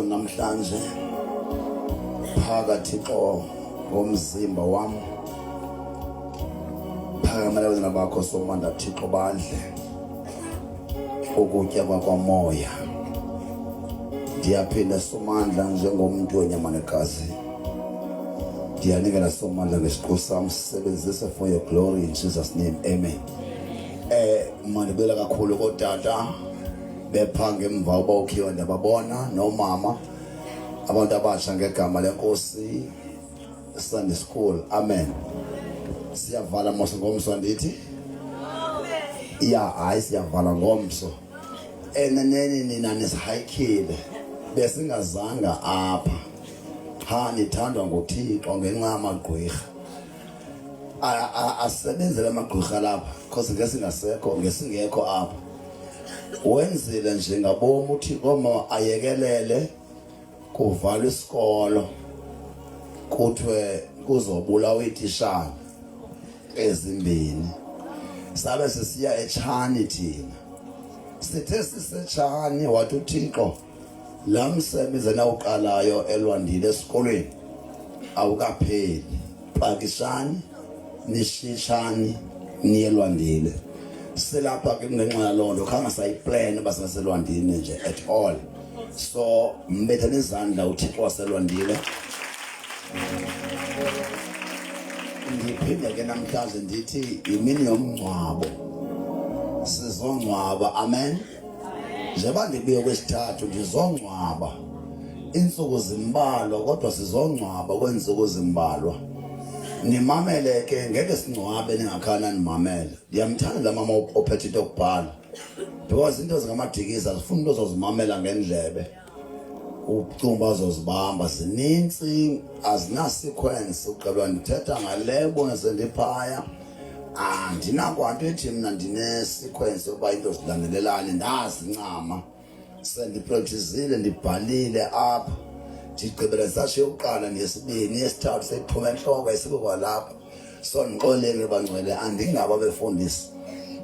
namhlanje phakathi ngomzimba wami phakamela wena bakho somanda Thixo bandle ukutya kwamoya ndiyaphinda somandla njengomuntu wenyama negazi ndiyanikela somandla ngesiqu sami sisebenzise for your glory in Jesus name amen. Mandibela kakhulu kodata bephange emva uba ukhiwa ndababona nomama abantu abasha ngegama lenkosi Sunday school amen. Siyavala mose ngomso ndithi hayi siyavala ngomso eneneni nina nisihayikile besingazanga apha nithandwa nguThixo ngenxa yamagqwirha asebenzele amagqwirha lapha because ngesingasekho ngesingekho apha wenzile nje ngabomu uThixo ma ayekelele kuvalwa isikolo kuthiwe kuzobulawa itishana ezimbini sabe sisiya eChani thina sithe siseChani wathi uThixo la msebenzi nawuqalayo eLwandile esikolweni awukapheli pakishani nishishani niyeLwandile silapha ke ngenxa yalonto khanga sayiplan basaselwandile nje at all so mbethe nezandla uThixo waselwandile ndiphinde ke namhlanje ndithi imini yomngcwabo sizongcwaba amen. Njengoba ndibuye kwesithathu ndizongcwaba insuku zimbalwa kodwa sizongcwaba kwensuku zimbalwa nimamele ke ngeke singcwabe ningakhana nimamele ndiyamthanda la mama ophethe into okubhala because into zingamadikiza zifuna into zozimamela ngendlebe ucumba zozibamba zininzi azina sequence uqalwa ndithetha ngalebo ngisendiphaya andinakwanto ethi mina ndine sequence yokuba into zilandelelane ndazincama sendipracticile ndibhalile apha ndigqibele sashe yokuqala nesibini yesithathu seyiphuma enhloko esibekwa lapha so ndixolele bangcwele andingaba befundisi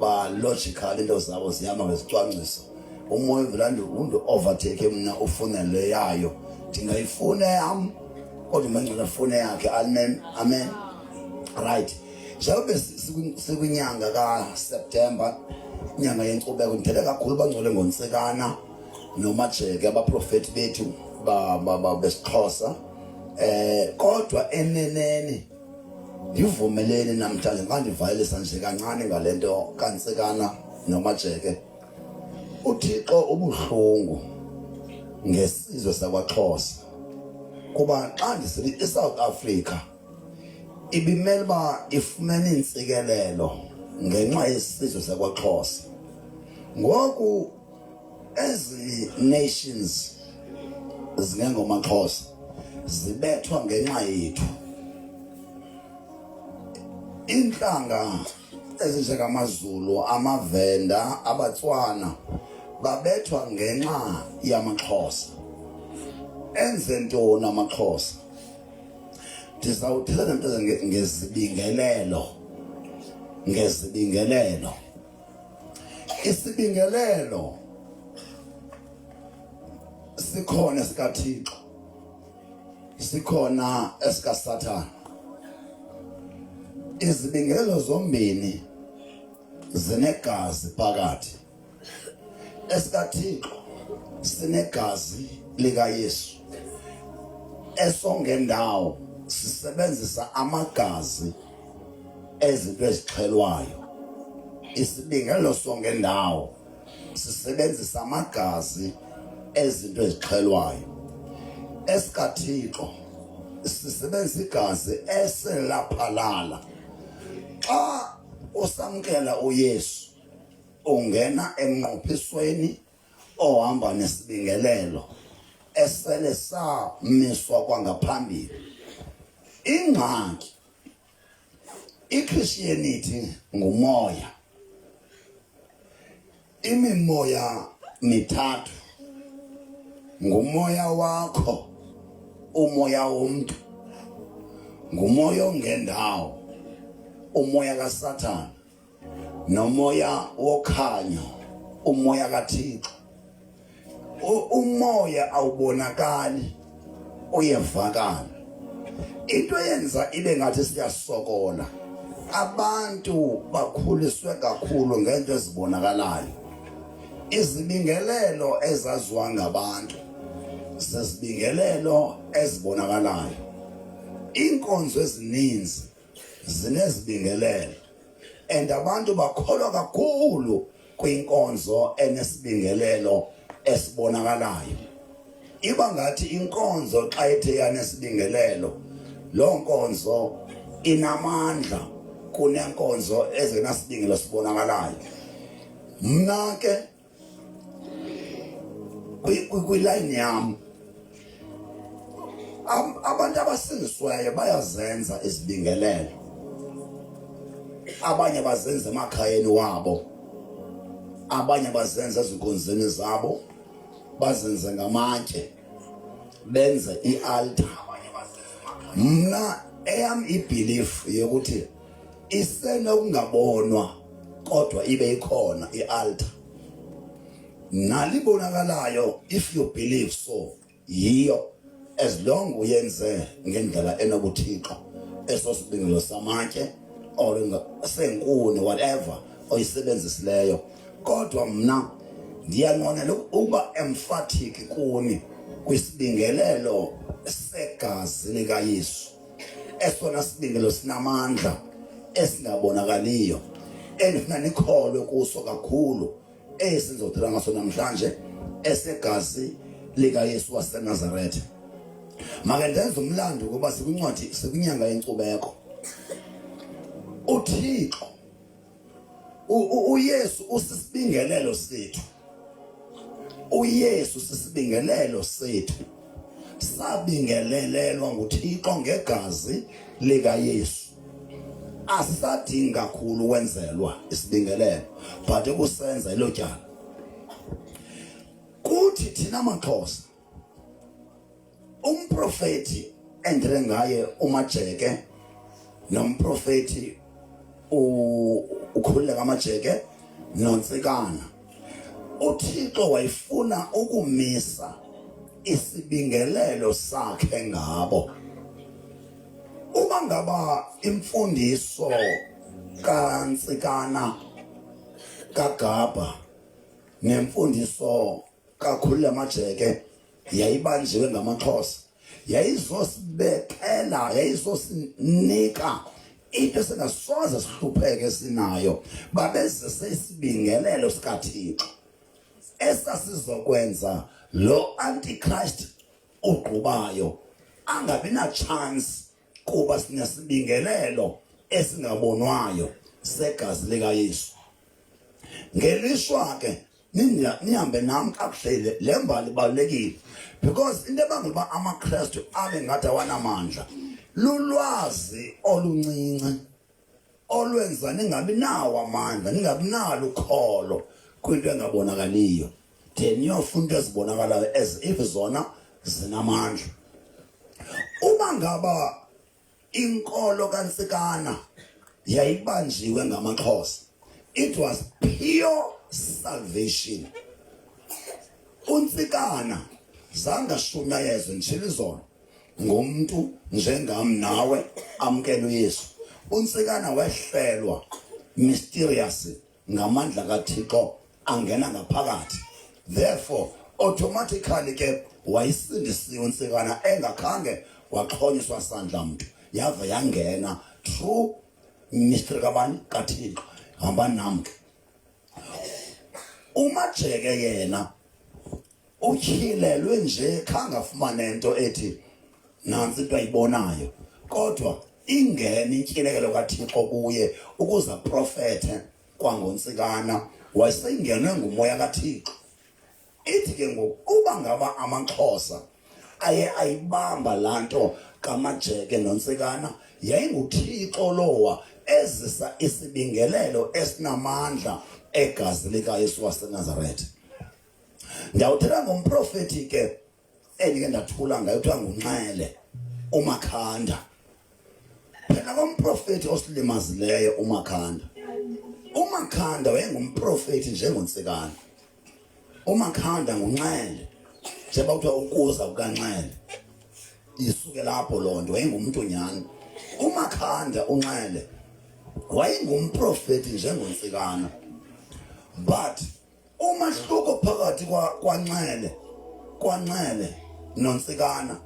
ba logical into zabo ziyama ngezicwangciso umoya uvela undu overtake mina ufunele yayo ndingayifune yam kodwa mangcwele ufune yakhe amen amen right. Njengoba sikunyanga kaSeptember inyanga yenkcubeko ndithethe kakhulu bangcwele ngoNtsikana noMajeke abaprofeti bethu besixhosa kodwa eneneni ndivumelene namhlanje xa ndivalisa nje kancane ngalento kaNtsikana noMajeke uThixo ubuhlungu ngesizwe sakwaXhosa kuba xa ndisithi eSouth Africa ibimele ba ifumene intsikelelo ngenxa yesizwe sakwaXhosa ngoku ezi nations zingengomaXhosa zibethwa ngenxa yethu inhlanga ezinjengamaZulu amaVenda abaTswana babethwa ngenxa yamaXhosa enze ntoni amaXhosa ndizawuthetha nto ngezibingelelo isibingelelo sikhona esikaThixo sikhona esikaSathane izibingelelo zombini zinegazi phakathi esikaThixo sinegazi likaYesu esongendawo sisebenzisa amagazi ezinto ezixhelwayo isibingelelo songendawo sisebenzisa amagazi ezinto ezixhelwayo. Esikathixo sisebenzisa igazi eselaphalala. Xa usamkela uYesu ungena emnqophisweni ohamba nesibingelelo esele samiswa kwangaphambili. Ingxaki iChristianity ngumoya. Imimoya mithathu. Ngumoya wakho, umoya womuntu, ngumoya ongendawo, umoya kaSathane, nomoya wokhanyo, umoya kaThixo. Umoya awubonakali, uyevakala. Into yenza ibe ngathi siyasokola. Abantu bakhuliswe kakhulu ngento ezibonakalayo. Izibingelelo ezaziwa ngabantu zezibingelelo ezibonakalayo. Inkonzo ezininzi zinezibingelelo, and abantu bakholwa kakhulu kwinkonzo enesibingelelo esibonakalayo. Iba ngathi inkonzo xa ithe yanesibingelelo, lo nkonzo inamandla kunenkonzo ezinasibingelelo sibonakalayo. Mna ke kwilayini yam abantu abasindiswayo bayazenza izibingelelo. Abanye bazenza emakhayeni wabo, abanye bazenza ezinkonzweni zabo, bazenze ngamatye, benze ialtar. Mna eyam ibelief yokuthi isenokungabonwa kodwa ibe ikhona ialtar. Nalibonakalayo, if you believe so, yiyo, as long uyenze ngendlela enobuthixo, esosibingelo samatye or senkuni, whatever oyisebenzisileyo. Kodwa mna ndiyanqwenela ukuba emphatic kuni kwisibingelelo segazi likaYesu. Esona sibingelelo sinamandla esingabonakaliyo, endifuna nikholwe kuso kakhulu, esizothetha ngaso namhlanje, esegazi likaYesu waseNazaretha. Make ndenze umlando kuba sikwincwadi, sikwinyanga yenkcubeko. uThixo uYesu usisibingelelo sethu. uYesu sisibingelelo sethu. Sabingelelelwa nguThixo ngegazi likaYesu. Asisadingi kakhulu wenzelwa isibingelelo, but ukusenza elo tyala. Kuthi thina maXhosa, umprofeti endire ngaye uMajeke, nomprofeti ukhululeka kaMajeke noNtsikana, uThixo wayefuna ukumisa isibingelelo sakhe ngabo. Uma ngaba imfundiso kaNtsikana, kaGaba, nemfundiso kakhululeka kaMajeke yayibanjiwe ngamaXhosa, yayizosibekela, yayizosinika into esingasoze sihlupheke sinayo, babezise isibingelelo sikaThixo esasizokwenza lo antichrist ugqubayo angabi na chance, kuba sinesibingelelo esingabonwayo segazi likaYesu. Ngelishwa ke nihambe nami kakuhle le mbali ibalulekile, because into ebangela uba amaKristu abe ngathi awanamandla lulwazi oluncinci olwenza ningabi nawo amandla, ningabi nalo ukholo kwinto engabonakaliyo. Then niyofuna into ezibonakalayo as if zona zinamandla. Uma ngaba inkolo kaNtsikana yayibanjiwe ngamaXhosa, it was pure salvation. uNtsikana zange ashunyayezwe nje ngumuntu njengam nawe amkela uYesu. uNtsikana wehlelwa mysterious ngamandla kaThixo angena ngaphakathi. Therefore automatically ke wayisindisiwe uNtsikana engakhange waxhonyiswa sandla mntu, yava yangena through mystery kabani kaThixo. Hamba nami. umajeke yena utyhilelwe nje khange afumane into ethi nansi into ayibonayo, kodwa ingene intyilekelo kaThixo kuye ukuze aprofethe kwangoNtsikana, wayengenwe ngumoya kaThixo. Ithi ke ngoku uba ngaba amaXhosa aye ayibamba lanto kaMajeke noNtsikana, yayinguThixo lowa ezisa isibingelelo esinamandla egazi likaYesu waseNazaretha. Ndawuthetha ngomprofeti ke endike ndathula ngayo, kuthiwa nguNxele uMakhanda. Phela komprofeti osilimazileyo uMakhanda. uMakhanda wayengumprofeti njengoNtsikana. uMakhanda nguNxele, njengoba kuthiwa ukuza kukaNxele isuke lapho lonto, wayengumuntu nyani. uMakhanda uNxele wayengumprofeti njengoNtsikana, but umahluko phakathi kwaNxele noNtsikana,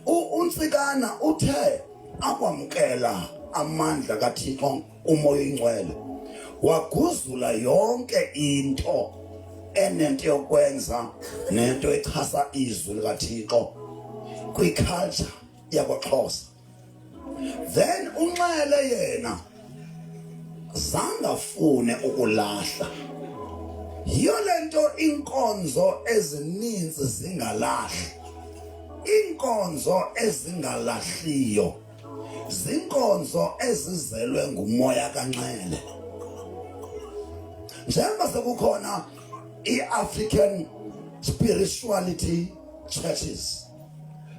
uNtsikana uthe akwamkela amandla kaThixo umoya oyingcwele, waguzula yonke into enento yokwenza nento echasa izwi likaThixo kwiculture yakwaXhosa. Then uNxele yena zangafune ukulahla. Yiyo lento inkonzo ezininzi zingalahli. Inkonzo ezingalahliyo zinkonzo ezizelwe ngumoya kaNxele. Njengoba sekukhona i-African spirituality churches,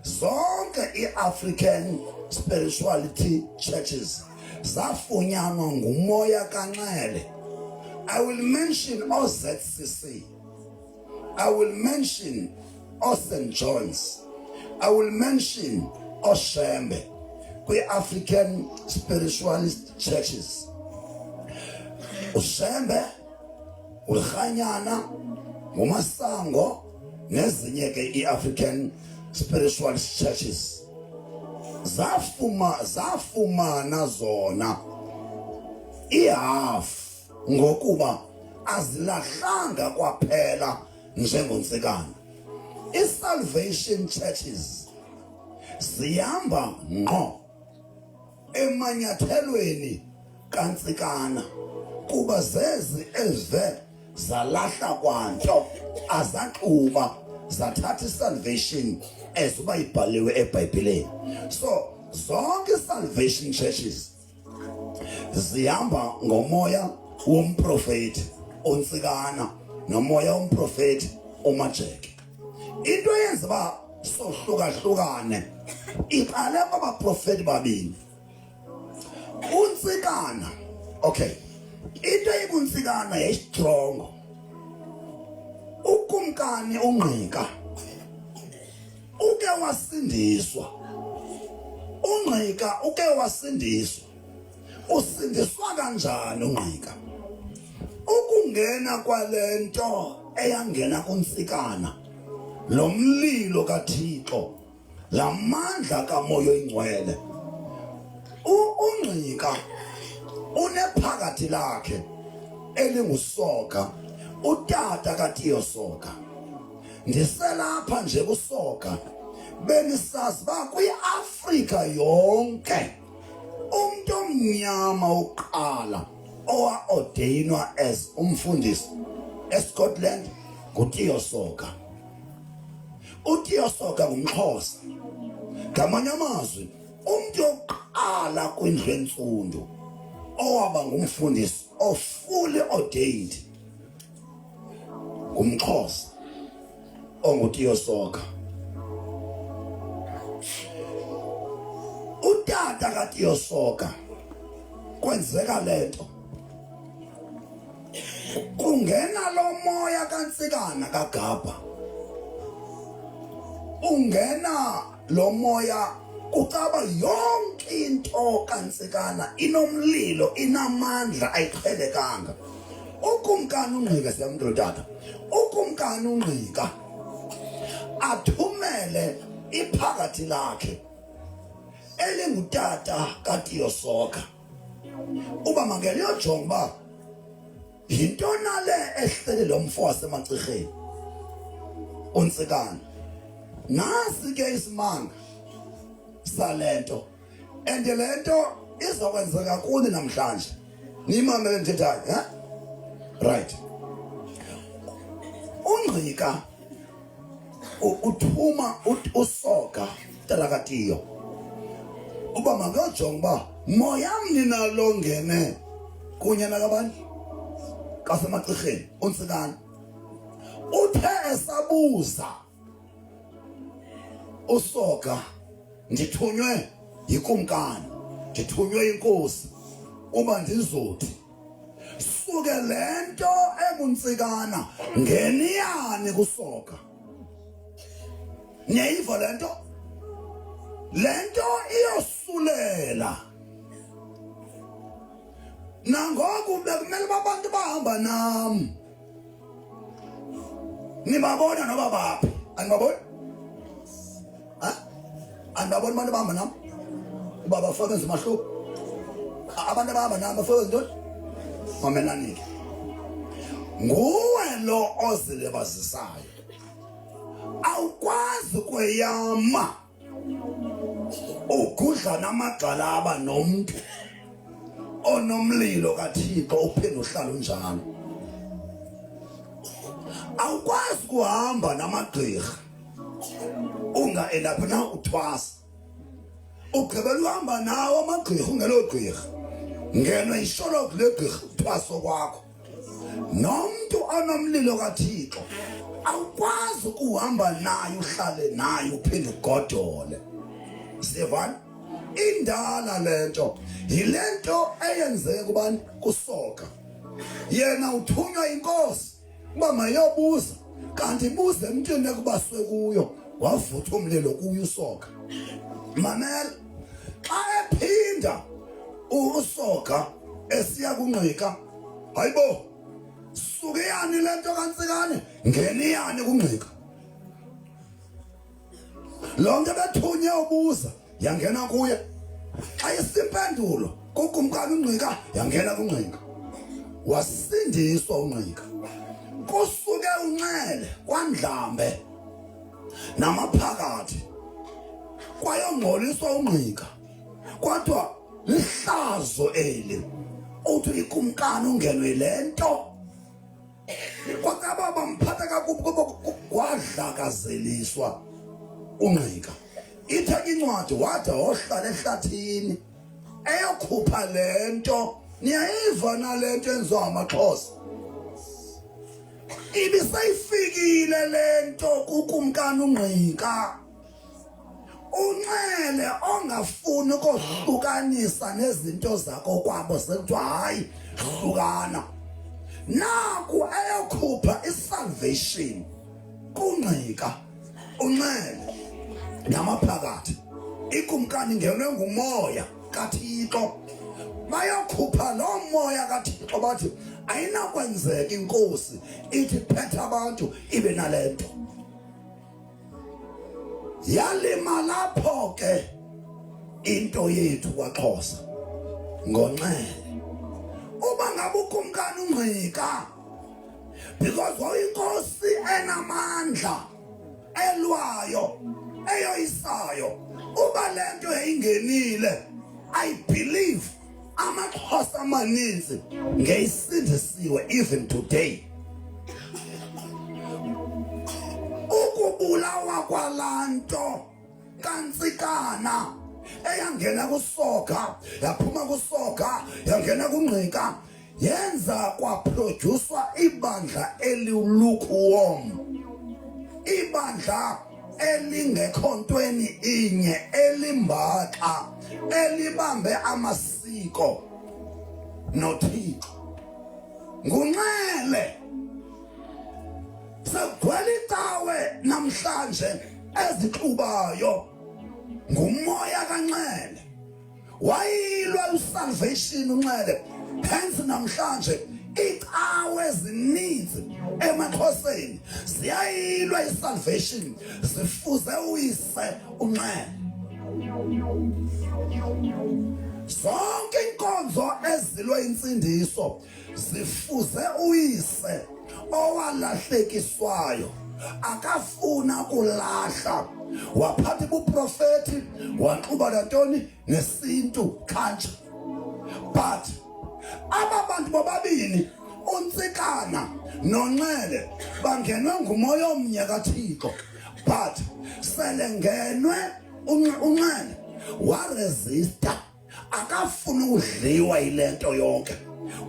zonke i-African spirituality churches zafunyanwa ngumoya kaNxele. I will mention OZCC, I will mention St. John's, I will mention Oshembe, kwi-African spiritualist churches. Ushembe, uLhanyana, uMasango, nezinye ke i-African spiritualist churches zafumana zona ihalf ngokuba azilahlanga kwaphela njengoNtsikana. I-Salvation churches zihamba ngqo emanyathelweni kaNtsikana kuba zezi ezive zalahla kwanto azaxuba zathatha i-salvation ezuba ibhaliwe eBhayibhelini. So zonke i-salvation churches zihamba ngomoya womprofeti uNtsikana nomoya womprofeti uMajeke. Into eyenza ba sohlukahlukane iqale kwabaprofeti babini. uNtsikana, okay, into eyibuNtsikana yayistrong. Ukumkani uNgqika uke wasindiswa. uNgqika uke wasindiswa. Usindiswa kanjani uNgqika? Ukungena kwalento eyangena kuNtsikana, lo mlilo kaThixo, lamandla kamoya oyingcwele. uNgqika unephakathi lakhe elinguSoga, utata kaTiyosoga. Ndiselapha nje kuSoga benisazi ba kwi-Afrika yonke umuntu omnyama oqala owa-ordeinwa as umfundisi eScotland nguTiyosoga. uTiyosoga ngumXhosa. Ngamanye amazwi umuntu oqala kwindlu entsundu owaba ngumfundisi fully ordained ngumXhosa onguTiyosoga. Utata kaTiyosoga kwenzeka lento, kungena lo moya kaNtsikana kaGabha, ungena lo moya kucaba yonke into kaNtsikana inomlilo, inamandla ayiqhelekanga. Ukumkani uNgqika siyamntu tata, ukumkani uNgqika athumele iphakathi lakhe elingutata kaTiyosoga uba makeliyojonga uba yinto nale ehlele lo mfo wasemacirheni uNtsikana. Nasi ke isimanga salento and lento izokwenzeka kuni namhlanje. Nimamele ndithethayo, right. Ungqika uthuma usoka talakatiyo uba makujonga uba moya mnina lo ngene kunye nakabantu kasemacirheni uNtsikana. Uthe esabuza usoka, ndithunywe yikumkani, ndithunywe inkosi uba ndizothi suke lento ebuNtsikana ngeniyani kusoka. Niyayiva lento iyosulela. Nangoku bekumele abantu bahamba nam. Nibabona noba baphi? Anibaboni? Anibaboni abantu bahamba nam? Uba bafake nzimahluko. Abantu abahamba nam bafake ntoni? Mamelanike. Nguwe lo ozilebazisayo. Awukwazi kweyama ugudla namagxalaba nomuntu onomlilo kaThixo uphinde uhlala unjalo. Awukwazi kuhamba namagqirha ungaendaphi na uthwasa. Ugqibela uhamba nawo amagqirha ungelogqirha. Ngena isholo kulegqirha uthwaso kwakho. Nomuntu onomlilo kaThixo awukwazi ukuhamba naye uhlale naye uphinde ugodole. Sivana indala lento yilento eyenzeka kubani kusoka. Yena uthunywa inkosi uba mayobuza, kanti ibuze emntwini ekubaswe kuyo wavutha umlilo kuyo usoka. Mamela xa ephinda usoka esiya kungqika, hayibo suke yani lento kaNtsikane ngeniyani kungqika. Lonke bethunye ubuza yangena kuye. Xa isimpendulo kukumkani ungqika yangena kungqika. Wasindiswa ungqika. Kusuke uNxele kwaNdlambe namaphakathi kwayongcoliswa ungqika. Kodwa lihlazo eli uthi ikumkani ungenwe lento. Kwakaba bamphatha kakubi kwadlakazeliswa ungqika. Ithe incwadi wade wohlala ehlathini eyokhupha lento. Niyayiva nalento enziwa amaXhosa. Ibisayifikile lento kukumkani ungqika. uNxele ongafuni ukuhlukanisa nezinto zakho kwabo sekuthiwa hayi hlukana. Naku eyokhupha isalvation kungqika uNxele namaphakathi. Ikumkani ngenwe ngumoya kaThixo. Bayokhupha lo moya kaThixo bathi ayinakwenzeka inkosi ithi phethe abantu ibe nalento. Yalima lapho ke into yethu kwaXhosa ngoNxele. Uba ngabe ukumkani ungqika because wayinkosi enamandla elwayo eyoyisayo. Uba lento yayingenile, I believe amaXhosa amaninzi ngeyisindisiwe even today. Ukubulawa kwalanto kaNtsikana eyangena kusoka yaphuma kusoka yangena kungqika yenza kwaproducwa ibandla elilukewarm. Ibandla elingekho ntweni inye elimbaxa elibambe amasiko noThixo. nguNxele segcwele icawe namhlanje ezixubayo ngumoya kaNxele. Wayilwa usalvation uNxele, hence namhlanje icawe ezininzi emaXhoseni ziyayilwa isalvation zifuze uyise uNxele. zonke inkonzo ezilwe insindiso zifuze uyise owalahlekiswayo akafuna kulahla waphatha ubuprofeti wanxuba lantoni nesintu kantsha. But ababantu bobabini uNtsikana noNxele bangenwe ngumoya omnye kaThixo, but selengenwe uNxele waresista, akafuna ukudliwa ilento yonke,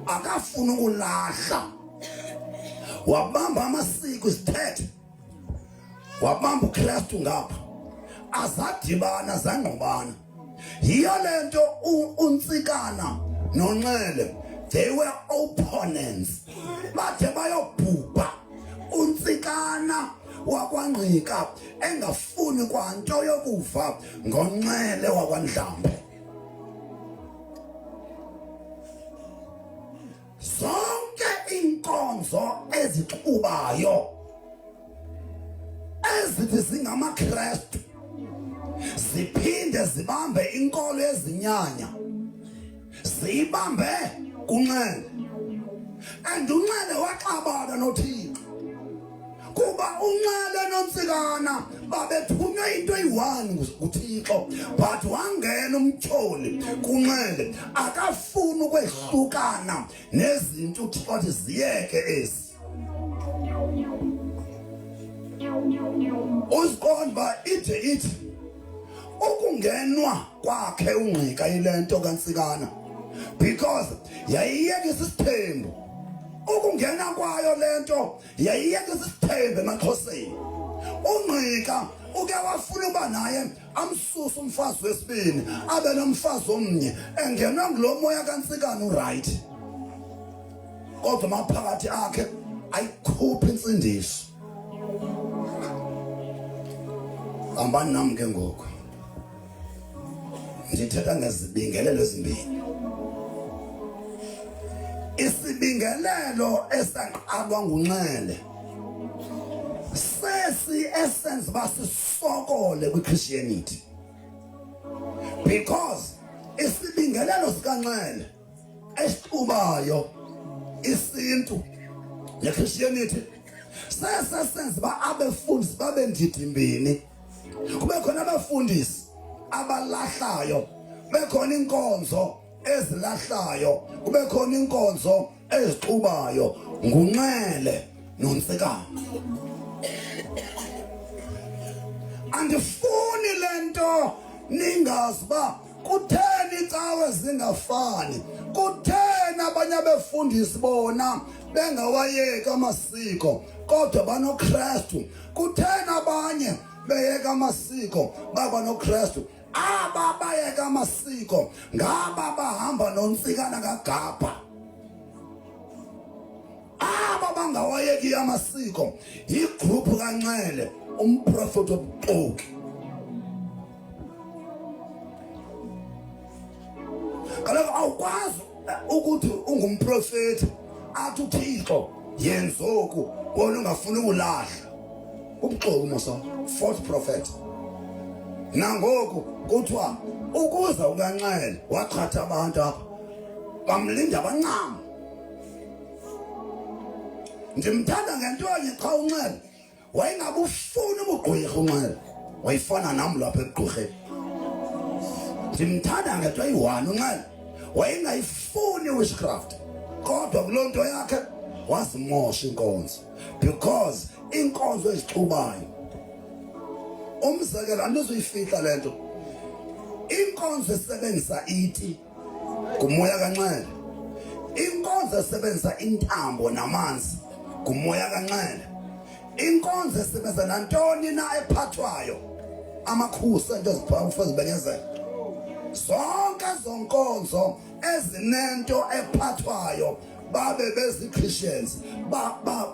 akafuna ukulahla. Wabamba amasiko isithethe, wabamba uKristu ngapha, azadibana zangqubana. Yiyo lento uNtsikana noNxele, they were opponents, bathe bayobhubha. uNtsikana wakwaNgqika engafuni kwanto yokuva ngoNxele wakwaNdlambe. Zonke inkonzo ezixubayo ezithi zingamaKristu ziphinde zibambe inkolo ezinyanya, zibambe kuNxele. And uNxele waxabana noThixo kuba uNxele noNtsikana babethunywe into eyi-one kuThixo, but wangena umtyholi kuNxele akafuna ukwehlukana nezinto uThixo athi ziyeke ezi. Uziqonda ithi ukungenwa kwakhe uNgqika ilento kaNtsikana because yayiyekisa isithembu. Ukungena kwayo lento yayiyekisa isithembu emaXhoseni. uNgqika uke wafuna uba naye amsusa umfazi wesibini abe nomfazi omnye, engenwa ngulo moya kaNtsikana uright, kodwa maphakathi akhe ayikhupha insindiso. Hambani nami ke ngoku ndithetha ngezibingelelo ezimbini. Isibingelelo esaqalwa nguNxele sesi esenza basisokole kwiChristianity, because isibingelelo sikaNxele esixubayo isintu neChristianity sesenza ba abefundisi babe ndidimbini. Kube khona abafundisi abalahlayo, bekhona inkonzo ezilahlayo, kube khona inkonzo ezixubayo. nguNxele noNtsikana. Andifuni lento ningazi ba kutheni icawe zingafani, kutheni abanye abefundisi bona bengawayeki amasiko kodwa banoKristu, kutheni abanye beyeka amasiko baba noKristu. Aba bayeka amasiko ngaba bahamba noNtsikana kaGapha. Aba bangawayeki amasiko igroup kaNxele, umprofeti obuxoki. Kaloku awukwazi ukuthi ungumprofeti athi uThixo yenzoku wona ungafuni ukulahla. Ubuxoki mosa, false prophet. Nangoku kuthiwa ukuza ukaNxele waqhatha abantu apha bamlinda abancama. Ndimthanda ngentonye cha uNxele wayengabufuni ubugqwirha uNxele, wayifana nami lapha ebugqirheni. Ndimthanda ngento eyi-one uNxele wayengayifuni witchcraft, kodwa kuloo nto yakhe wazimosha inkonzo, because inkonzo ezixubayo. Umzekelo andizuyifihla lento, inkonzo esebenzisa iti ngumoya kaNxele, inkonzo esebenzisa intambo namanzi ngumoya kaNxele, inkonzo esebenzisa nantoni na ephathwayo amakhusi ento ezibekezela. Zonke zonkonzo ezinento ephathwayo babe beziChristians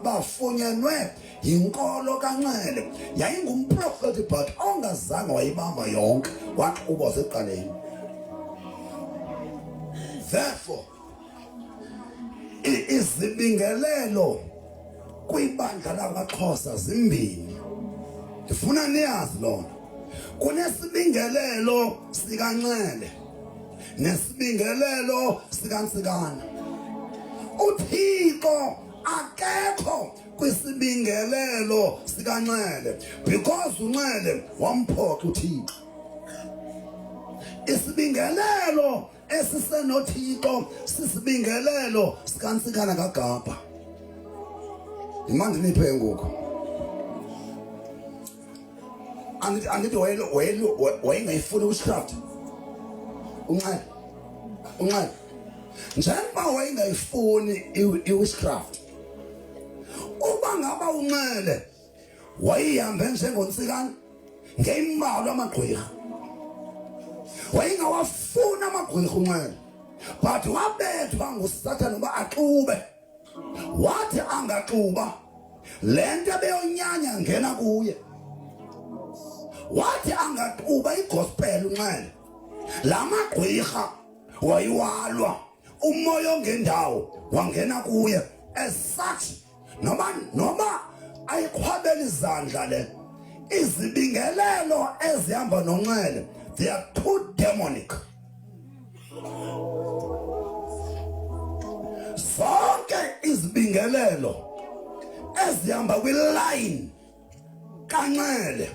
bafunyenwe yinkolo kaNxele. Yayingumprofeti but ongazange wayibamba yonke, waxuba seqaleni. Therefore izibingelelo kwibandla lakwaXhosa zimbini. Ndifuna niyazi lona. Kunesibingelelo sikaNxele nesibingelelo sikaNtsikana. uThixo akekho kwisibingelelo sikaNxele because uNxele wamphoxa uThixo. Isibingelelo esisenoThixo sisibingelelo sikaNtsikana kaGaba. Imandi niphe ngoku. Angithi wayengayifuni witchcraft. Unxele. Njengoba wayengayifuni iwitchcraft. Uba ngaba uNxele wayihambe njengoNtsikana ngeyimalo amagqwirha. Wayengawafuna amagqwirha uNxele. But wabethwa nguSathane uba axube. Wathi angaxuba lento beyonyanya ngena kuye. Wathi angaxuba igospel uNxele. Lamagqwirha wayiwalwa. Umoya ongendawo wangena kuye. As such, noma ayikhwabela izandla le. Izibingelelo ezihamba noNxele, they are too demonic. Zonke izibingelelo ezihamba kwi-line kaNxele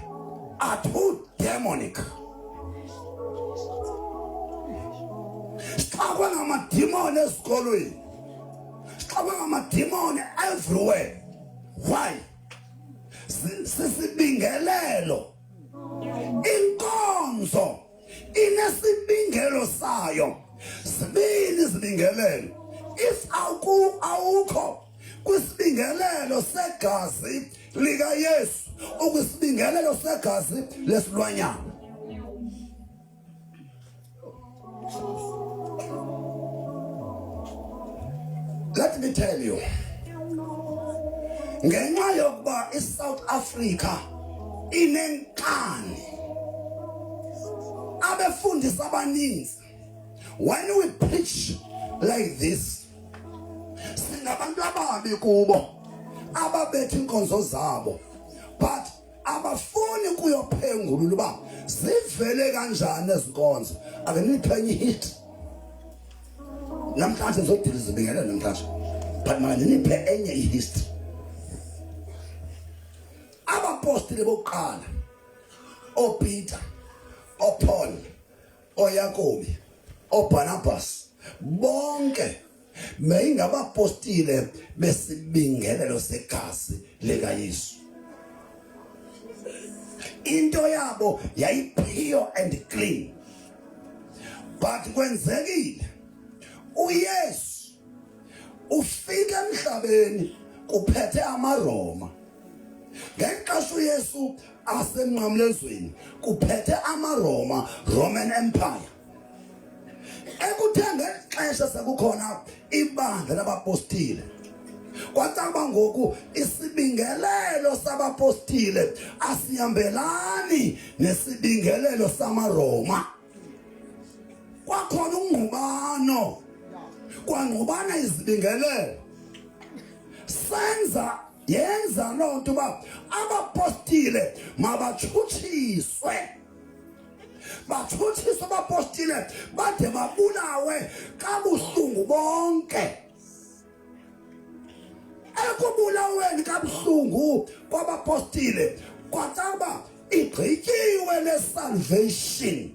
are too demonic. Sixakwe ngamadimoni esikolweni. Sixakwe ngamadimoni everywhere. Why? Sisibingelelo. Inkonzo inesibingelo sayo. Sibili izibingelelo. If awukho kwisibingelelo segazi likaYesu, ukwisibingelelo segazi lesilwanyana. Let me tell you, ngenxa yokuba iSouth Africa inenkani abefundisi abaninzi. When we preach like this, singabantu ababi kubo ababetha inkonzo zabo, but abafuni kuyophengulula uba zivele kanjani ezinkonzo. Ake niphenye hit namhlanje zodila izibingelelo namhlanje, but manje niphe enye ihistory. Abapostoli bokuqala, oPeter, oPaul, oYakobi, oBarnabas, bonke bengabapostile besibingelelo segazi likaYesu. Into yabo yayi pure and clean. But kwenzekile uYesu ufika emhlabeni kuphethe amaRoma. Ngexesha uYesu asemnqamlezweni kuphethe amaRoma, Roman Empire. Ekuthe ngexesha sekukhona ibandla labapostile, kwathiwa ngoku isibingelelo sabapostile asihambelani nesibingelelo samaRoma. Kwakhona ungqubano, kwangqubana izibingelelo. Yenza loo nto uba abapostile mabatshutshiswe. Batshutshiswe abapostile bade babulawe kabuhlungu bonke. Ekubulaweni kabuhlungu kwabapostile kwathiwa igqityiwe le salvation.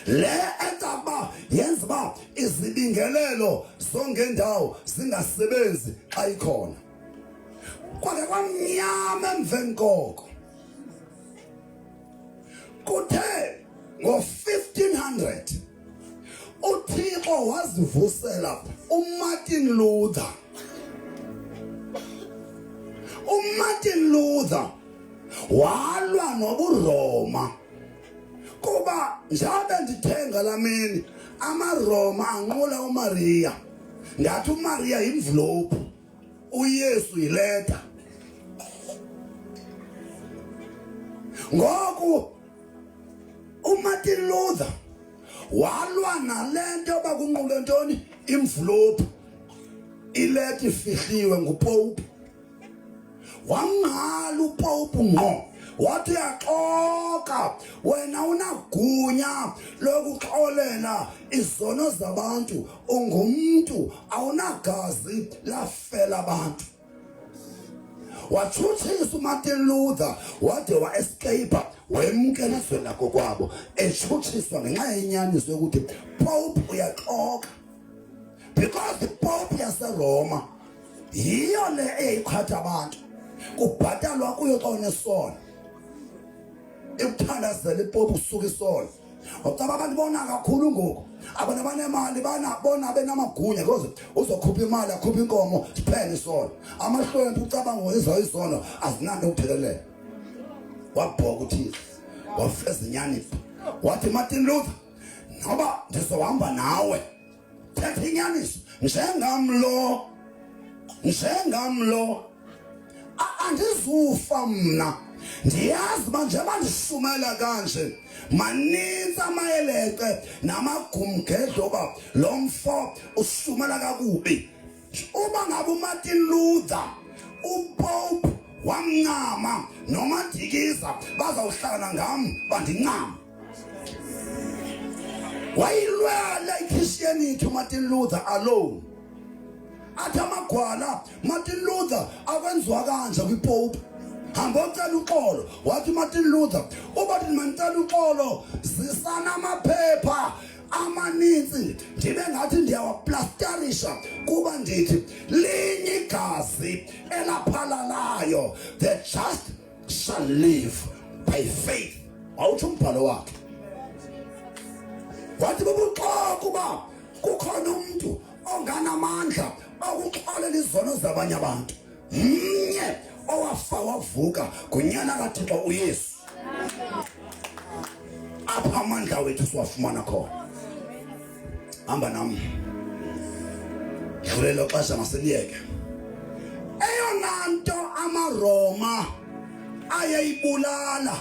Le etaba yenza uba izibingelelo zongendawo zingasebenzi xa ikhona. Kwake kwamnyama emveni koko. Kuthe ngo-1500 uThixo wazivusela uMartin Luther. uMartin Luther walwa nobuRoma kuba njengoba ndithenga lamini amaRoma anqula uMaria. Ngathi uMaria yimvlophu, uYesu yileta. Ngoku uMartin Luther walwa nalento bakunqule ntoni imvlophu, ileta ifihliwe nguPope. Wanghala uPope ngqo wathi uyaxoka wena unagunya lokuxolela izono zabantu ungumuntu awunagazi lafela abantu. Wathutshisa uMartin Luther wade wa-escape wemukela izwe lakho kwabo ethuthiswa ngenxa yenyaniso yokuthi Pope uyaxoka, because the Pope yaseRoma yiyo le eyiqhatha abantu kubhatalwa kuyo xa unesono ekuthandazela iPope usuka isono. Ucaba abantu bona kakhulu ngoku abantu abanemali bona benamagunya because uzokhupha imali akhupha inkomo siphele isono. Amahlwempu ucabanga ngoyizwa isono azinanto ukuphelelela. Wabhoka uthi wafeza inyaniso wathi Martin Luther ngoba ndizohamba nawe thetha inyaniso njengamlo andizufa mna ndiyazi manje bandishumela kanje maninzi amayeleke namagumgedlo ba lo mfo ushumela kakubi. Uba ngabe uMartin Luther uPope wamncama noMadikiza bazawuhlala ngam bandincama. Wayilwela iChristianity uMartin Luther alone. Athi amagwala Martin Luther akwenziwa kanje kwiPope. Hamba ucela uxolo wathi Martin Luther ubathi mandicela uxolo zisana amaphepha amaninzi ndibe ngathi ndiyawaplasterisha kuba ndithi linye igazi elaphalalayo, the just shall live by faith. Awutsho umbhalo wakhe wathi bobuxoka uba kukhona umuntu onganamandla okuxolela izono zabanye abantu, mnye owafa wavuka kunyana kaThixo uYesu. Apha amandla wethu siwafumana khona. Hamba nami dlulela xesha maseliyeke. Eyona nto amaRoma ayayibulala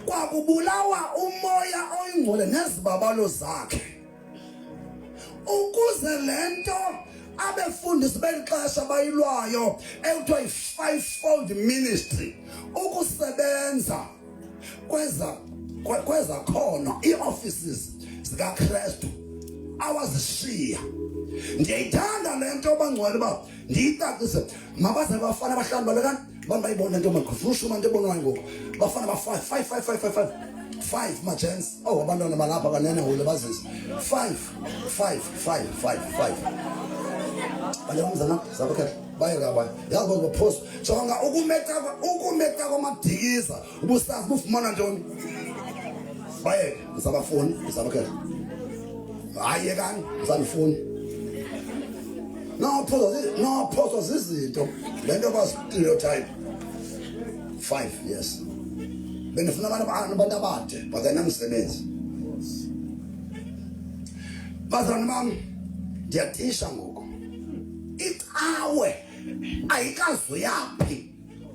kwakubulawa umoya oyingcwele nezibabalo zakhe, ukuze lento abefundisi belixesha bayilwayo ekuthiwa yi-fivefold ministry ukusebenza kweza khono ii-offices zikaKristu awazishiya. Ndiyayithanda le nto bangcwele uba ndiyicacise mabaze bafana abahlanu balekani bayibona into makufushuma into ebonwayo ngoku bafana ba-five ma-gents. Oh, abantwana balapha kanene hule bazise 5 bale umzana zabakhe baye kabani yazi bona baphosa jonga ukumeta kwaMadikiza ubusazi bufumana ntoni baye ngizabafuni ngizabakhe hayi kani ngizanifuni no photo zizinto lento ba-stereotype 5 yes benifuna abantu abade bakanamsebenzi. Bazalwane bami ndiyatisha ngoku icawe ayikazuyaphi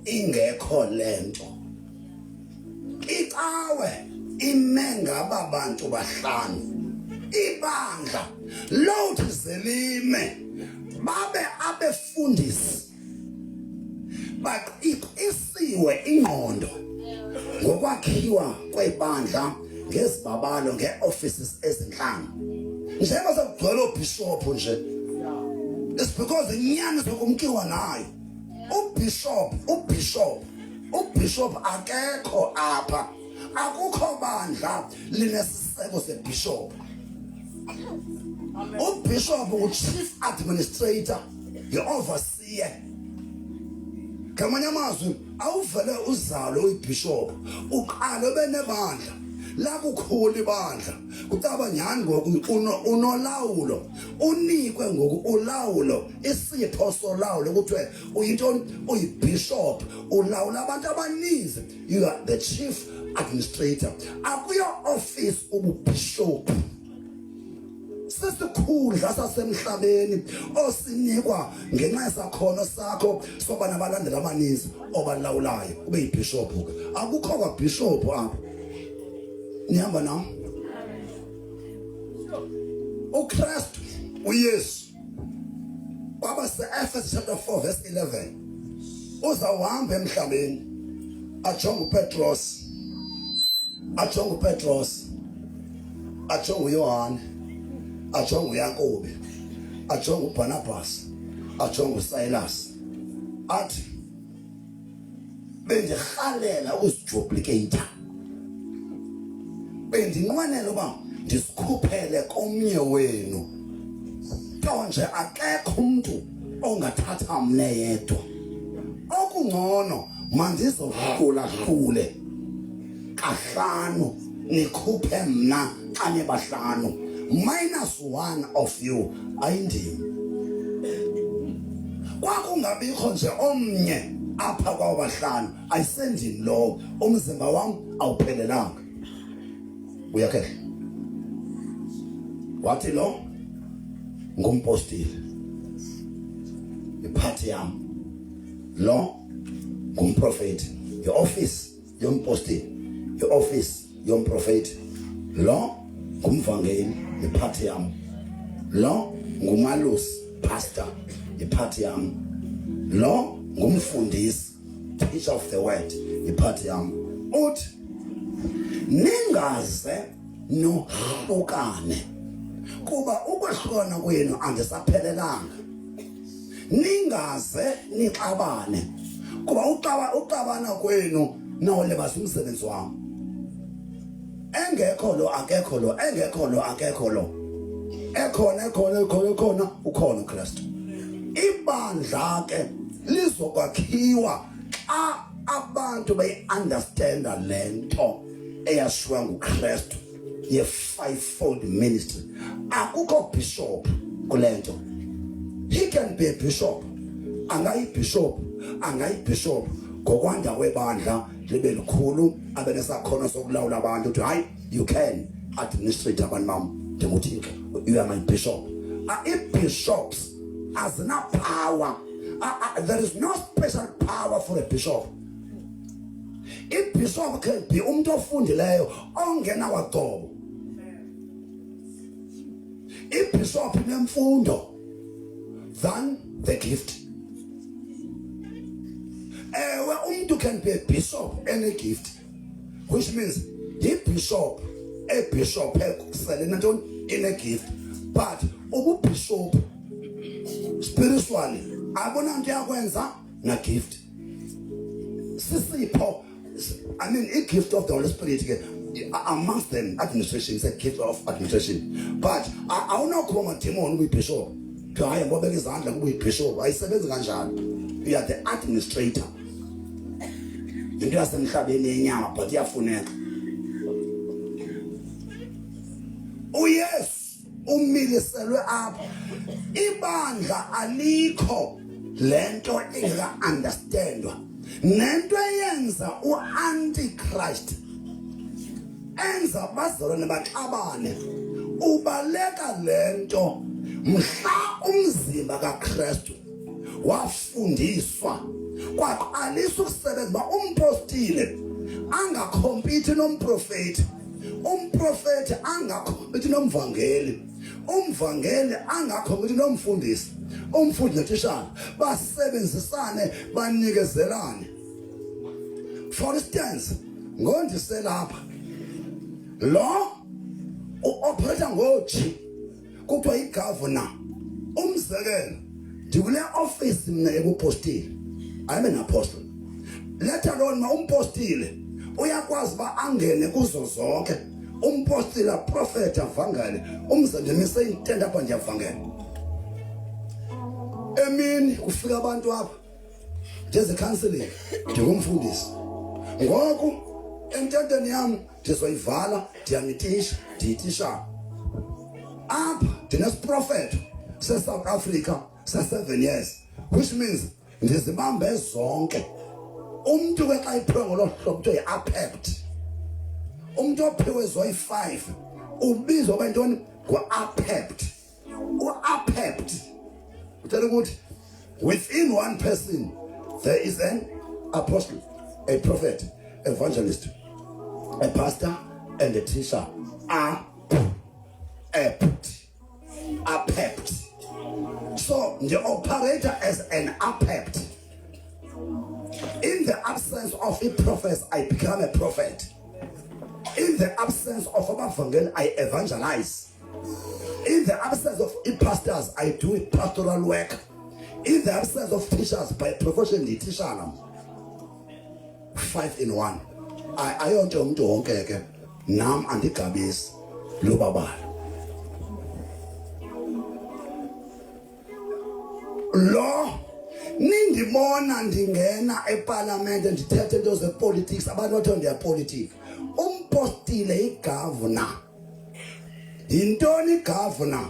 ingekho lento. Icawe ime ngaba bantu bahlanu ibandla lothi zelime babe abefundisi isiwe ingqondo ngokwakhiwa kwebandla ngezibabalo nge-offices ezinhlanu. Njengoba sekugcwele ubishop nje, it's because inyani zokumkiwa nayo. Ubishop akekho apha, akukho bandla linesiseko sebishop. Ubishop u-chief administrator, yi-overseer. Ngamanye amazwi awuvele uzalo uyibishop uqale ube nebandla lakukhulu ibandla kutaba nyani ngoku unolawulo unikwe ngoku ulawulo isipho solawulo ukuthi uyintoni uyibishop ulawula abantu abaninzi. You are the chief administrator. Akuyo office ububishop sesikhundla sasemhlabeni osinikwa ngenxa yesakhono sakho soba nabalandeli abaninzi obalawulayo ube yibishop. Akukho kwabishop apha. Nihamba nami uKristu uYesu kwaba se-Efesu chapter 4 verse 11 uzawuhamba emhlabeni ajonga Petros, ajonga Petros, ajonga Yohane, ajonga Yakobe, ajonga Barnabas, ajonga Silas. Athi bendirhalela ukuziduplicate, bendinqwenela uba ndisikhuphele komnye wenu, nto nje akekho umntu ongathatha mna yedwa. Okungcono mandizohlule kahlanu nikhuphe mna xa nibahlanu, -1 of you ayindimi. Kwakungabikho nje omnye apha kwabo bahlanu, ayisendini lowo, umzimba wam awuphelelanga. Uyakhe wathi lo ngumpostile, iphathi yam. Lo ngumprofeti, i-office yompostile, i-office yomprofeti. Lo ngumvangeli, iphathi yam. Lo ngumalusi, pastor, iphathi yam. Lo ngumfundisi, teacher of the word, iphathi yam. Uthi ningaze nohlukane, kuba ukwehlukana kwenu andisaphelelanga. Ningaze nixabane, kuba uxabana kwenu nawulibasa umsebenzi wami. Engekho lo akekho lo, engekho lo akekho lo, ekhona ukhona uKristu. Ibandla ke lizokwakhiwa xa abantu bayi-understanda lento eyashiwa nguKristu ye-fivefold ministry. Akukho bishop kulento. He can be a bishop, angayibishop ngokwanda kwebandla libe likhulu, abe nesakhono sokulawula abantu. Uthi hayi, you can administrate abantu bam, ndinguthixo, you are my bishop. Bishops azina power. There is no special power for a bishop. Bishop can be umuntu ofundileyo ongena waqobo. Bishop inemfundo than the gift. Umuntu can be a bishop and a gift, which means the bishop, a bishop in a gift, but bishop spiritually abona nto yakwenza na gift. Sisipho, I mean, a gift of the Holy Spirit amongst them. Administration is a gift of administration, but I don't know how much demon we bishop. Hayi ngobeka izandla kuba uyibishop ayisebenzi kanjalo. You are the administrator. Into yasemhlabeni yenyama but iyafuneka. Uyesu umiliselwe apha. Ibandla alikho lento engaka-understandwa. Nento eyenza u-Antichrist enza bazalwane baxabane. Ubaleka lento mhla umzimba kaKristu wafundiswa, kwaqalisa ukusebenza uba umpostile angakhompiti nomprofeti, umprofeti angakhompiti nomvangeli, umvangeli angakhompiti nomfundisi, umfundisi notishana basebenzisane, banikezelane. For instance, ngondiselapha lo uoperator ngoji kuthiwa igovernor. Umzekelo, ndikule office mna ebupostile, I'm an apostle. Let alone umpostile uyakwazi uba angene kuzo zonke. Umpostile, prophet, Vangeli, ndimise intenda apha ndiyavangela. Emini kufika abantu apha njenze-counselling, ndingumfundisi. Ngoku ententeni yam ndizoyivala, ndiyitisha. Apha ndinesprofeto se-South Africa se-7 years, which means ndizibambe zonke. Umntu ke xa iphiwe ngolo hlobo kuthiwa yi-APEPT. Umntu ophiwe zoyi-5 ubizwa uba yintoni? Ngu-APEPT. U-APEPT uthetha ukuthi within one person there is an apostle, a prophet, evangelist, a pastor, and a teacher. APEPT. So the operator as an APEPT. In the absence of a prophet, I become a prophet. In the absence of a Vangeli, I evangelize. In the absence of pastors, I do pastoral work. In the absence of teachers, by profession, the teacher. 5 in 1. I want to okay. Nam andigabis lubabala. Lo nindibona ndingena eParliament ndithethe into zepolitics abantu bathi ndiya politics. Umpostile igovernor. Yintoni igovernor?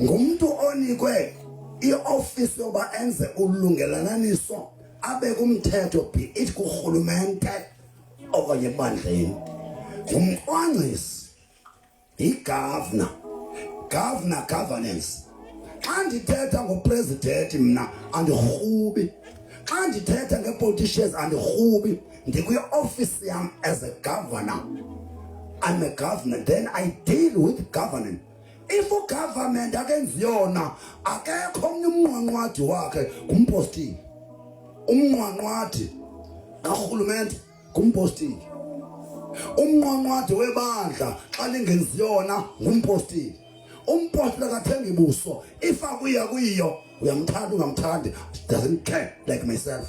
Ngumuntu onikwe ioffice yoba enze ulungelelaniso abe kumthetho be it kurhulumente okanye ebandleni. Umcwangcisi igovernor. Governor governance. Xa ndithetha ngopresident mna andirhubi. Xa ndithetha ngepoliticians andirhubi. Ndikwi-office yam as a governor. I'm a governor, then I deal with governing. If a government akenzi yona akekho omnye umnqwanqwadi wakhe ngumpostile. Umnqwanqwadi karhulumente ngumpostile. Umnqwanqwadi webandla xa lingenzi yona ngumpostile. Umpostile akathengi buso. If akuya kuyiyo uyamthanda ungamthandi, doesn't care like myself.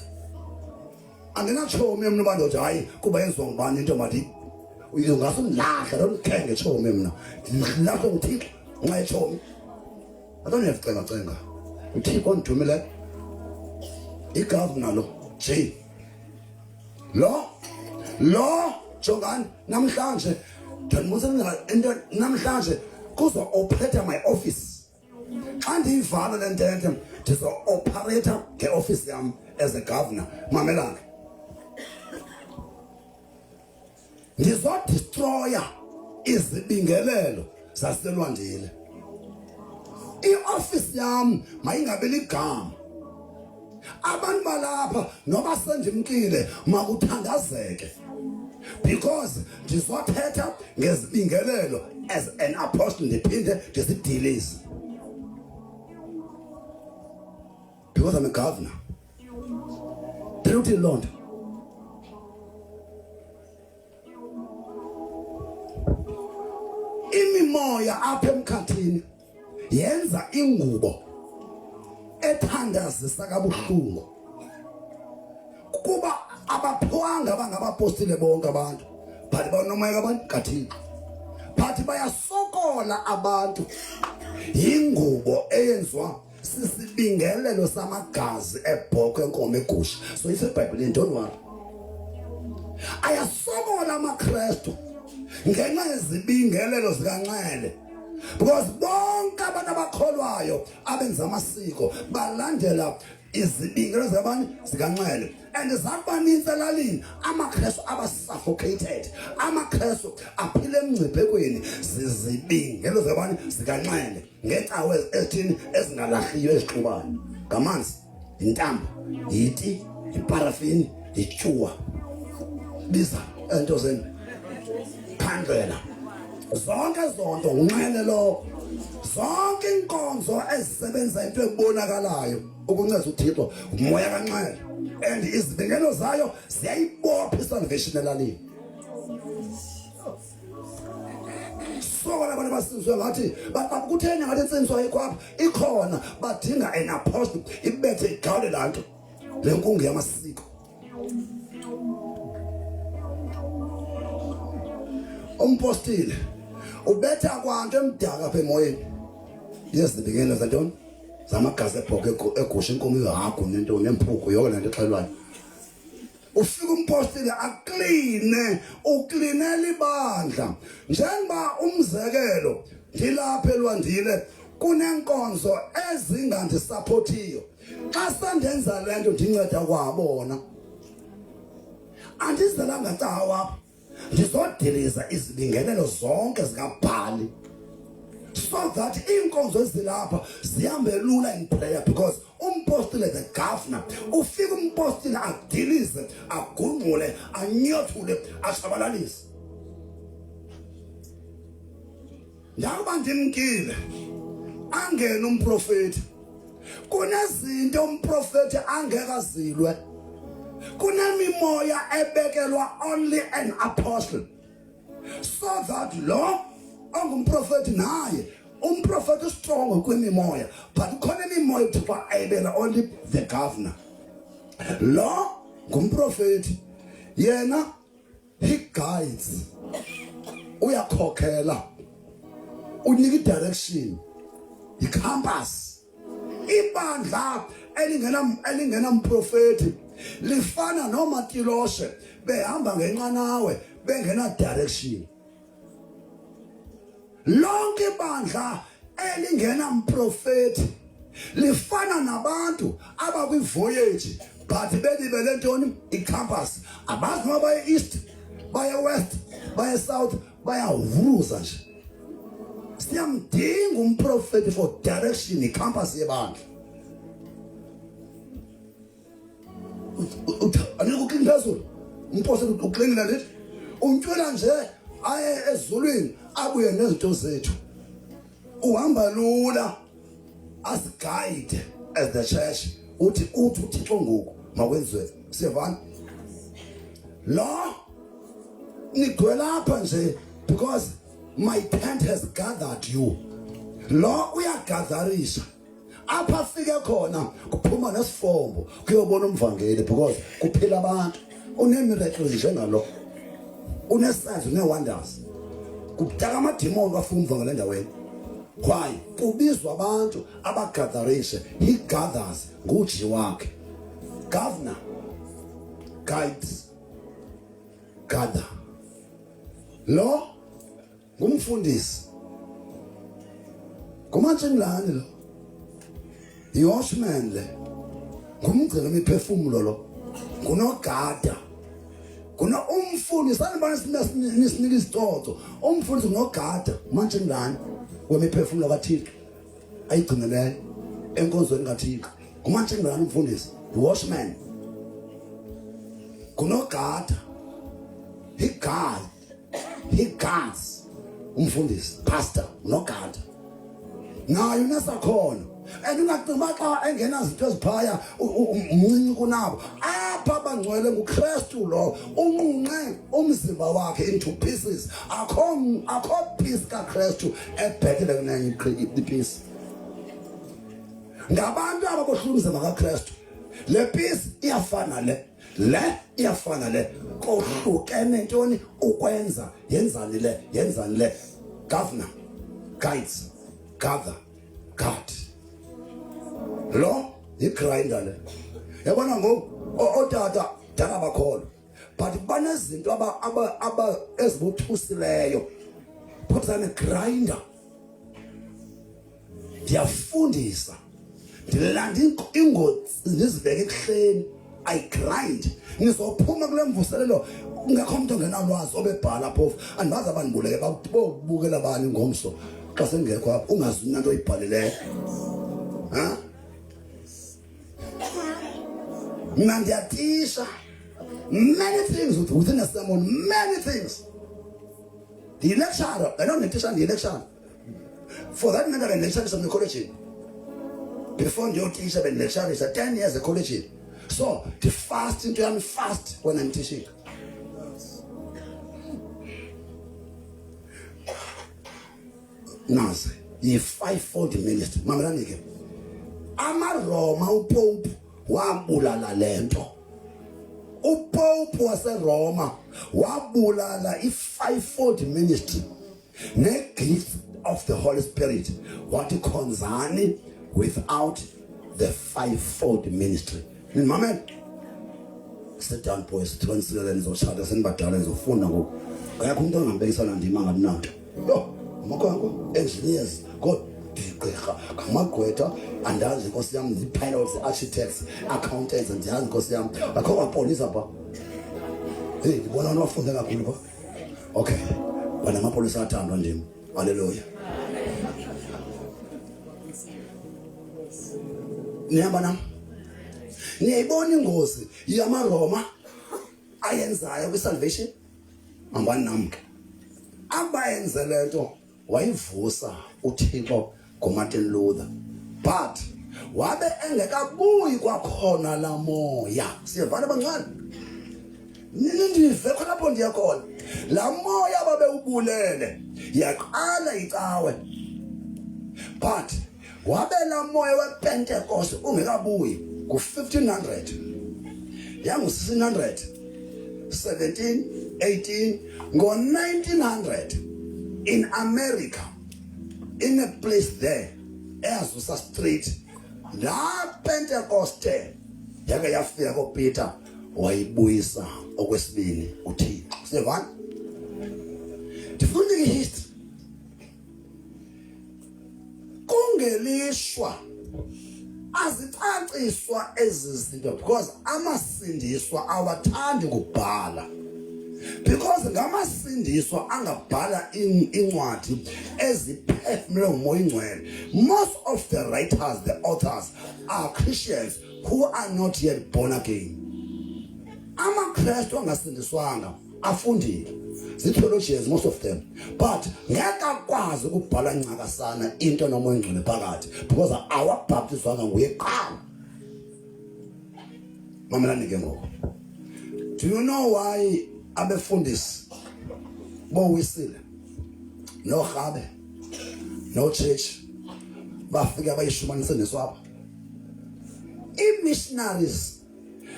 Andinatshomi mna uba ndothi hayi kuba yenziwa ngubani into mati ungasunilahla don't care ngechomi mna. Ndilahla nguThixo nxa echomi. I don't have cenga. uThixo ondithumile igovernor lo J. Lo jongani namhlanje ndimbuza into namhlanje kuzo operator my office. Xa ndiyivala le ntethe ndizo operator ngeoffice yam as a governor. Mamelani. Ndizodestroya izibingelelo zaselwandile. I-office yam mayingabe ligama. Abantu balapha noba sendimkile makuthandazeke. Because ndizothetha ngezibingelelo as an apostle ndiphinde ndizidilise. Because I'm a governor. Truth Lord. Imimoya apha emkhathini yenza ingubo ethandazisa kabuhlungu. Kuba abaphiwanga abangabapostile bonke abantu, but banomoya kabantu kaThixo. But bayasokola abantu ingubo eyenziwa sisibingelelo samagazi ebhokhwe enkomo egusha. So iseBhayibhelini, don't worry. Ayasokola amaKristu ngenxa yezibingelelo zikaNxele. Because bonke abantu abakholwayo abenza amasiko balandela izibingelelo zikaNxele. And zakubaninzi elalini amaKristu abasuffocated. AmaKristu aphile emngciphekweni zizibingelelo zikaNxele ngecawe ezithini ezingalahliyo ezixubayo. Ngamanzi, intambo, yiti, iparafini, ityuwa. Biza ento zeni khandlela. Zonke zonto uNxele lo. Zonke inkonzo ezisebenza into ebonakalayo ukunceda uThixo umoya kaNxele. And izibingelelo zayo ziyayibopha isalvation elalini. Sokola abantu basinzwe ngathi kutheni ngathi insinzwa ayikho apha. Ikhona badinga an apostle ibethe igawule laa nto le nkungu yamasiko. Umpostile ubetha kwanto emdaka apha emoyeni. Yezibingelelo zantoni? Zamagazi ebhokhwe egusha inkomo ihagu nento nemphuko yonke lento exhelwayo. Ufika umpostile akline, uklinela ibandla. Njengoba umzekelo ndilapha eLwandile kunenkonzo ezingandisupportiyo. Xa sandenza lento ndinceda kwabona. Andizelanga cawa. Ndizodiliza izibingelelo zonke zikaBhali. So that inkonzo ezilapha zihambe lula in prayer, because umpostile the governor. Ufika umpostile adilize, agungule, anyothule, ashabalalise. Njengoba ndimkile angena umprofeti. Kunezinto umprofeti angeke azilwe. kunemimoya ebekelwa only an apostle, so that lo ongumprofeti naye umprofeti strong kwimimoya, but khona imimoya kuthiwa ayibela only the governor. Lo ngumprofeti, yena he guides, uyakhokhela, unika direction, i-compass. Ibandla elingena mprofeti lifana nomatiloshe behamba ngenqanawe bengena direction. Lonke ibandla elingena mprofeti lifana nabantu abakwi-voyage but belibele ntoni? I-compass. Abazi noma baye east, baye west, baye south, bayavuza nje. Siyamdinga umprofeti for direction, i-compass yebandla. Anike uklini phezulu, umprofeti uklini ndithi untywela nje aye ezulwini abuye nezinto zethu. Uhamba lula as guide as the church. Uthi uThixo ngoku makwenziwe. Siyavana? Lo nigcwela apha nje because my tent has gathered you. Lo uyagatherisha. Apha fike khona kuphuma nesifombo kuyobona umvangeli because kuphila abantu. Unemiracles njengalo. Unesigns, une-wonders. Kudala amadimoni bafuna umvangeli endaweni. Why? Kubizwa abantu abagatherishe. He gathers nguji wakhe. Governor guides, gather. Lo ngumfundisi, ngumatshimlane lo, i-watchman le, ngumgcina imiphefumulo lo, ngunogada, umfundisi. Sanibona nisinika isicoco. Umfundisi ngunogada, umatshimlane wemiphefumulo kaThixo ayigcineleyo enkonzweni kaThixo. Ngumatshimlane umfundisi, i-watchman, ngunogada. He guards umfundisi, pastor, nogada. Nayo nesakhono. Ungacinga xa engena zinto eziphaya umncinci kunabo. Apha bangcwele nguKristu lo, unqunqe umzimba wakhe into pieces. Akho piece kaKristu ebhekele kunenye ipiece. Ngabantu ababohlula umzimba kaKristu. Le piece iyafana le iyafana le. Kohlukene ntoni ukwenza, yenzani le. Governor guides, gather, guard. Lo igrinder le. Yabona ngoku otata dala bakhona, but banezinto aba ezibothusileyo. Put on a grinder. Ndiyafundisa, ndilanda ingozi ndizibeke ehleni. I grind. Ngizophuma kule mvuselelo ungekho umuntu ongenalwazi obebhala phofu. Andibazi abanibuleke babukela bani ngomso xa sengekho apha ungazi into oyibhalileyo. Ha? Mina ndiyatisha many things within a sermon, many things. The lecturer, I don't lecture the lecturer. For that matter, I lectured some college. Before the teacher and lecturer is 10 years of college. So the fasting to I'm fast when I'm teaching. Nasi, the fivefold ministry. Mamalanike. Amaroma upope wabulala lento. Upope wase Roma wabulala i-fivefold ministry. Ne gift of the Holy Spirit. What konzani without the fivefold ministry. Mama, sit down, boys. Translate or shadows and battalions of phone. I come down and base on the man not. No, engineers, God, and as because the pilots, architects, accountants, and the hands because I call up police up. Hey, the one off for the okay, when I'm a police are turned on him. Hallelujah. Niyabona niyayibona ingozi yamaRoma ayenzayo kwi-salvation ambani namke abayenze lento wayivusa uThixo ngoMartin Luther, but wabe engekabuyi kwakhona la moya. Siyavana bancane nindive khona lapho ndiyakhona la moya babe ubulele yaqala icawe, but wabe la moya wePentecost ungekabuyi ku-1500 yangu-1600 17 18 ngo-1900 in America, in a place there eAzusa Street, la Pentecoste yake yafika koPeter wayibuyisa okwesibili uThixo. Sivana ndifuna history kungelishwa azicaciswa ezizinto because amasindiswa awathandi kubhala, because ngamasindiswa angabhala incwadi eziphefumule ngumoya ingcwele. Most of the writers, the authors, are Christians who are not yet born again. AmaKristu angasindiswanga afundile zi-theologians, most of them, but ngeke akwazi ukubhala ncakasana into nomoya ingcwele phakathi because awabhaptizwanga nguye qala. Mamelani ke ngoku, do you know why abefundisi bowisile no Habe no church bafika bayishumanise neswapha? I-missionaries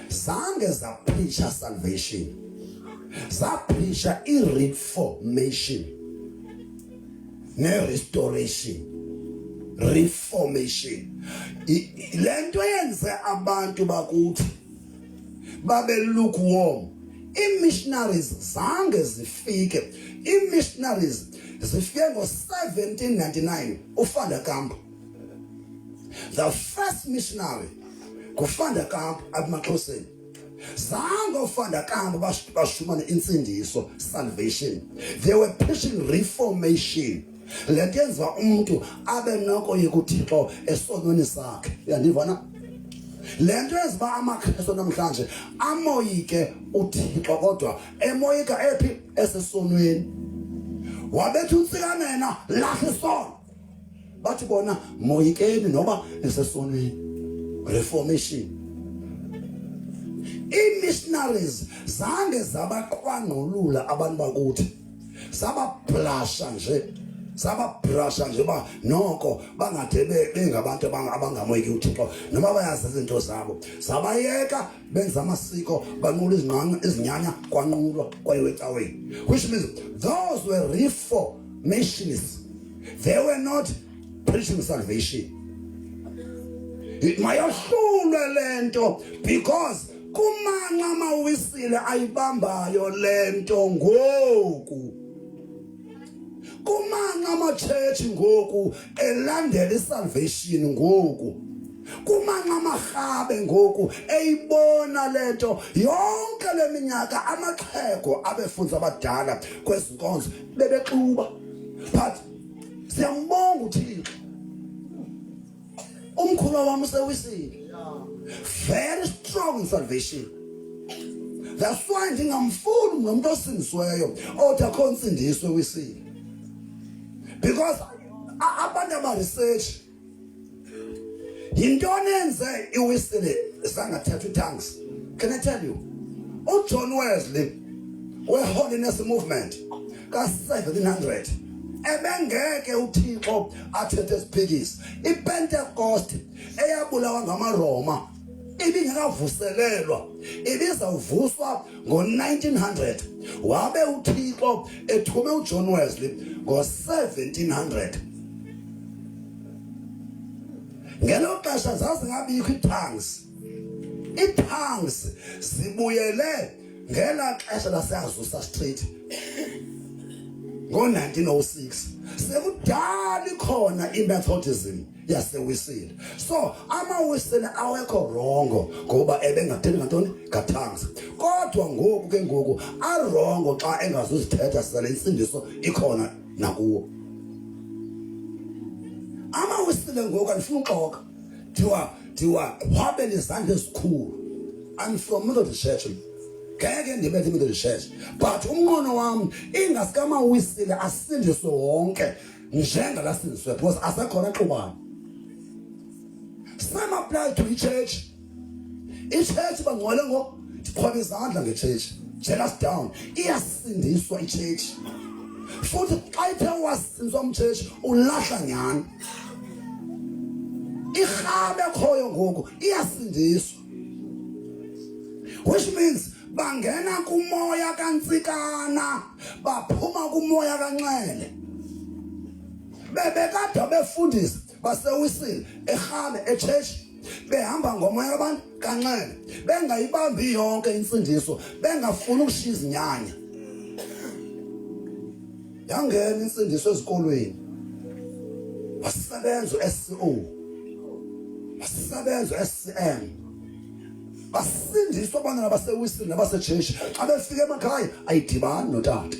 zange zapreacha salvation, zapreacha i-reformation ne-restoration. Reformation lento yenze abantu bakuthi babe lukewarm. I-missionaries zange zifike. I-missionaries zifike ngo-1799 uFanda Kamp, the first missionary kuFanda Kamp abemaXhoseni. Zange uFanda Kamp bashumana insindiso, salvation. They were preaching reformation. Lento yenziwa umuntu abe noko yikuThixo esonweni sakhe. Yandivana? Lento yenziwa amaKristu namhlanje amoyike uThixo kodwa emoyika ephi? Esesonweni. Wabethu Ntsikana lahla isono, bathi bona moyikeni noba esesonweni. Reformation. I-missionaries zange zabaqwanqulula abantu bakuthi, sababhrasha nje ba noko bangade bengabantu abangamoyiki uThixo noma bayazi izinto zabo. Sabayeka benza amasiko, banqula izinyanya kwanqulwa kwayiwe ecaweni, which means those were reformationists. They were not preaching salvation. Mayahlulwe lento because kumanqa mawisile ayibambayo lento ngoku. Kumanqa ama-church ngoku elandela isalvation ngoku. Kumanqa amaRhabe ngoku eyibona lento yonke leminyaka amaxhego abefunza abadala kwezinkonzo bebexuba. But siyambonga uThixo, umkhulu wami usewisile, very strong in salvation. That's why ndingamfuni nomuntu osindisiweyo othi akho nsindiso ewisile, because abantu aba-research yintoni enze iwisile zangathatha tongues. Can I tell you, uJohn Wesley we-holiness movement ka-1700 ebengeke uThixo athethe isiphikisi. iPentecost eyabulawa ngamaRoma ibingekavuselelwa, ibizawuvuswa ngo-1900. Wabe uThixo ethume uJohn Wesley ngo-1700. Ngelo xesha zazingabikho itongues. I-tongues zibuyele ngela xesha laseAzusa Street ngo-1906. Sekudala ikhona iMethodism yasewisile. So amawisile awekho wrongo ngoba ebengatheni ngantoni ngatongues. Kodwa ngoku ke ngoku arongo xa engazuzithetha sale insindiso ikhona nakuwo. Amawisile ngoku andifuna uxoka thiwa wabele izandla ezikhulu. I'm from Methodist Church. Ngeke ndibethe Methodist Church, but umnqono wami ingasikamawisile asindiswe wonke njengalasindiswe because asekhona xubana. apply to church. Church bangcwele ngo siqhwala izandla nge-church. Jealous down. Iyasindiswa i-church. Futhi xa ithe wasindiswa umchurch ulahla nyani. Irhabe ekhoyo ngoku iyasindiswa. Which means bangena kumoya kaNtsikana baphuma kumoya kaNxele. Bebekade befundisa basewisile eHamba eChurch behamba ngomoya wabantu kaNxele bengayibambi yonke insindiso bengafuna ukushiya izinyanya. Yangena insindiso ezikolweni basebenza uSCO basebenza uSCM basindiswa abantwana basewisile nabaseChurch xa befika emakhaya ayidibani notata.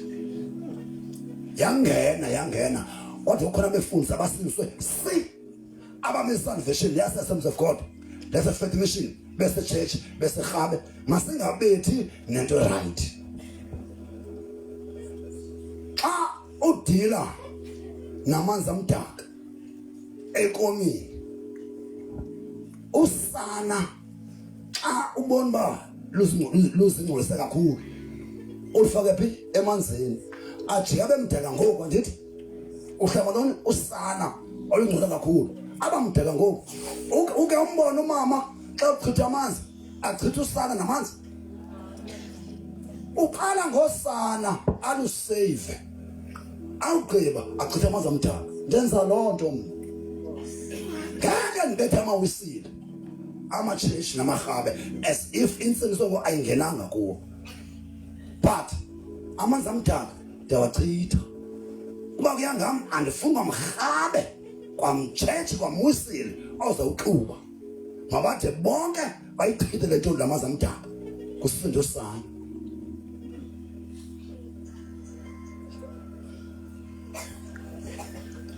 Yangena wathi ukhona befundisa abasindiswe abame salvation yes Assemblies of God that's a faith mission bese church bese Hamba masingabethi nento right. Xa udila namanzi amdaka ekomini usana xa ubona ba luzingcolise kakhulu ulifake phi emanzini athi abe mdala ngoku ndithi uhlaba lona usana olungcola kakhulu abamdala ngoku uke umbone umama xa uchitha amanzi achitha usana namanzi uqala ngosana alusave awugqiba achitha amanzi amdala ndenza loo nto ngeke ndibethe amawisile ama-church namahabe as if insindiso ngo ayingenanga kuwo but amanzi amdala ndiyawachitha kuba kuyangam andifuni kwamrhabe kwamchurch kwamwisile ozawuxuba mabade bonke bayichithe le nto lamanzi amdala kusifindo sana.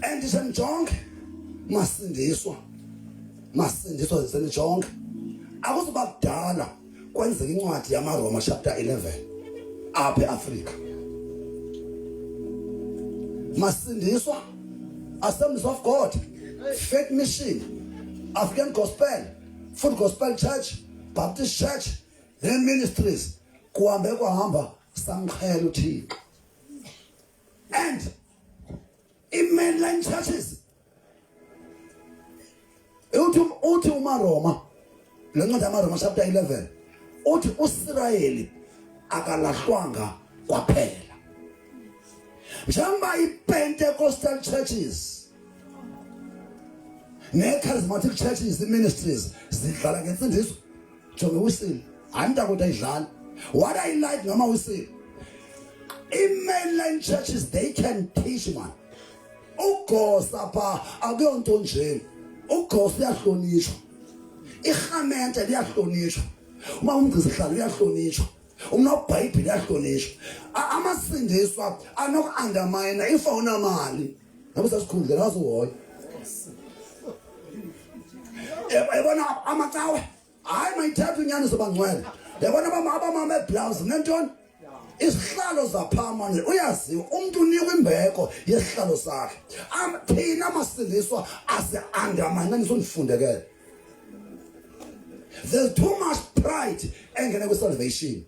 And ndisenjonge masindiswa zisenijonge akuzuba kudala kwenzeka incwadi yamaRoma chapter 11 apha eAfrika. Masindiswa Assemblies of God, Faith Mission, African Gospel, Full Gospel Church, Baptist Church, the ministries kuhambe kwahamba samkhela uThixo. And in mainline churches uthi umaRoma le ncwadi yamaRoma chapter 11 uthi uIsrayeli akalahlwanga kwaphela. Njengoba i-Pentecostal churches ne-charismatic churches, the ministries zidlala ngensindiso jonge wisile antakuthi ayidlala. What I like ngama wisile in-mainline churches they can teach man. Ugosa pha akuyonto nje. Ugosa uyahlonishwa. Irhamente liyahlonishwa. Uma umgcisi hlala uyahlonishwa. Uma uBhayibheli uyahlonishwa. Amasindiswa anoku-undermine ifuna mali. Ngabe sasikhundle ngazohoya. Yabona amacawe. Hayi mayithatha unyaniso bangcwele. Yabona abamama eblouse nentoni? Isihlalo zaphamane uyaziwa umuntu unikwa imbeko yesihlalo sakhe. Thina amasindiswa ase-undermine nisondifundekele. There's too much pride engene kwi-salvation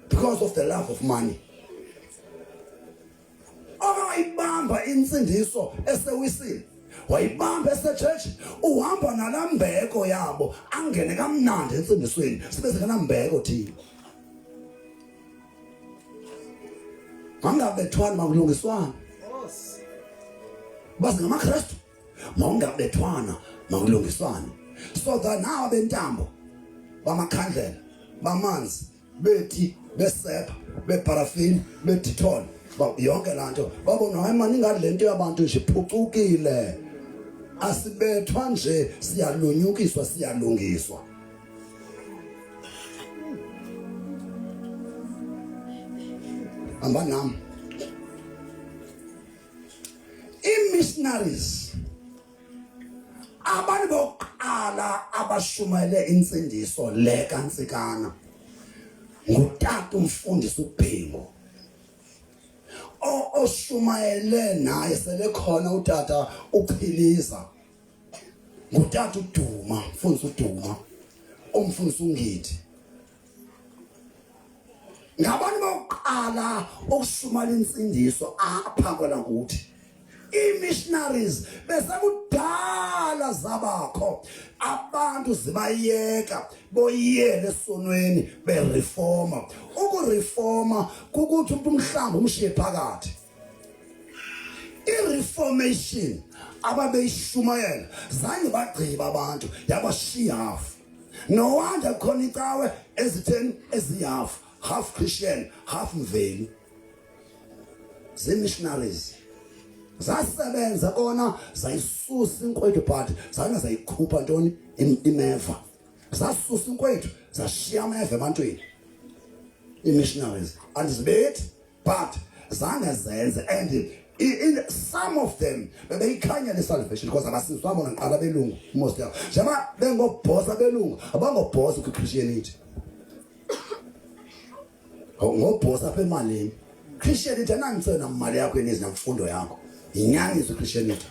because of the love of money. Wayibamba insindiso esewisile wayibamba esechurch uhamba nalambeko yabo angene kamnandi ensindisweni sibe sekanambeko thina. Mangabethwana makulungiswana. Bazi ngamaKristu mangabethwana makulungiswana. So that now bentambo bamakhandlela bamanzi bethi besepha beparafini betithona yonke lanto babona hayi mani ngale nto yabantu nje iphucukile asibethwa nje siyalonyukiswa siyalungiswa. Hamba nami i-missionaries abantu bokuqala abashumayele insindiso le kaNtsikana ngutata umfundisi uPhingo oshumayele naye sele khona utata uPhiliza ngutata uduma mfundisi uduma umfundisi ungidi ngabantu bokuqala ukusumala insindiso apha kwela kuthi i-missionaries besekudala zabakho abantu zibayeka boyele esonweni bereforma ukureforma kukuthi umuntu umhlanga umshiye phakathi i-reformation ababeyishumayela zange bagciba abantu yabashiya hafu no wonder khona icawe ezitheni ezihafu half Christian half mveli zi-missionaries zasebenza kona zayisusa inkwethu but zange zayikhupha ntoni imeva zasusa inkwethu zashiya ameva ebantwini i-missionaries andizibethi but zange zenze and in some of them bebeyikhanya le-salvation because abasizwa bona ngiqala belungu most yabo njengoba bengobhosa belungu abangobhosa kwi-Christianity ngobhosa apha emalini Christianity anangisena imali yakho eninzi namfundo yakho inyangiso Christianity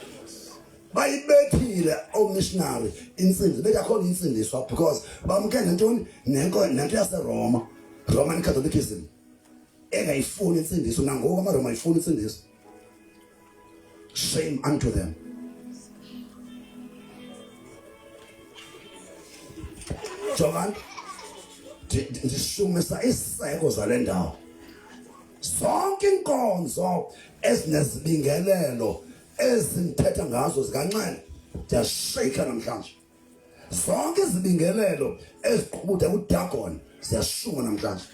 bayibethile missionary insindiso bethu akhona insindiswa because bamke nentoni nento yaseRoma Roman Catholicism engayifuni insindiso nangoku amaRoma ayifuni insindiso shame unto them Jovan ndishumisa iseko zale ndawo zonke inkonzo ezinezibingelelo ezinthetha ngazo zikaNxele ndiyashayika namhlanje zonke izibingelelo eziqhubutha kuDagon ziyashuma namhlanje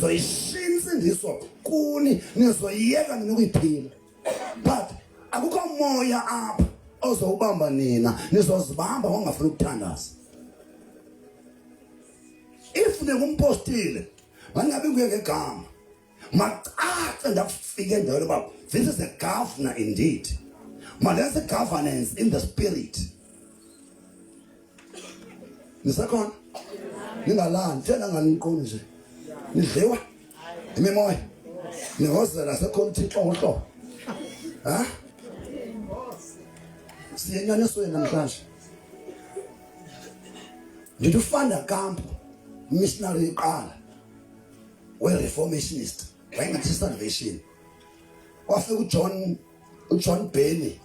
zoyishiya insindiso kuni nizoyiyeka ninokuyiphila but akukho moya apha ozowubamba nina nizozibamba ngongafuna ukuthandaza if ningumpostile mangabe nguye ngegama macace ndakufika endaweni uba this is a governor indeed there's a governance in the spirit nisakhona ningalandi thena nganiqoni nje nidliwa imimoya nihozela sekhona uThixo ngohlobo ha siyenyanisweni namhlanje ndithi ufanda kampo missionary iqala we-reformationist wayengathi salvation wafika uJohn Benny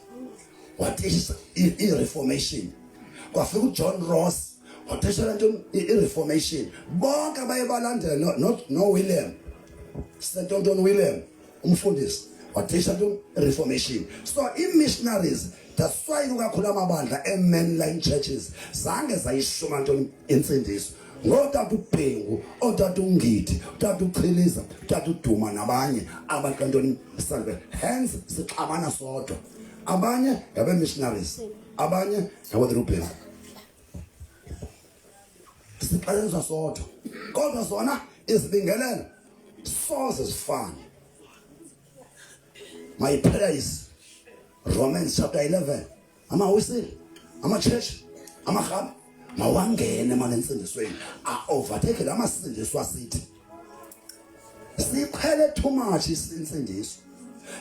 wathisha i-reformation kwafika uJohn Ross wathisha lento i-reformation bonke abayebalandela no William St. William umfundisi wathisha into reformation so i-missionaries that's why kakhulu amabandla mainline churches zange zayishuma into insindiso ngotata uBhengu otata uNgidi utata uChiliza utata uDuma nabanye abaqantoni salve hence sixabana sodwa abanye ngabe missionaries abanye ngabe uBhengu sixabana sodwa kodwa zona izibingelelo soze zifane my prayer is Romans chapter 11 amawisile ama-church amahabi mawangene malensindisweni overtake lamasindiswa sithi siqhele too much insindiso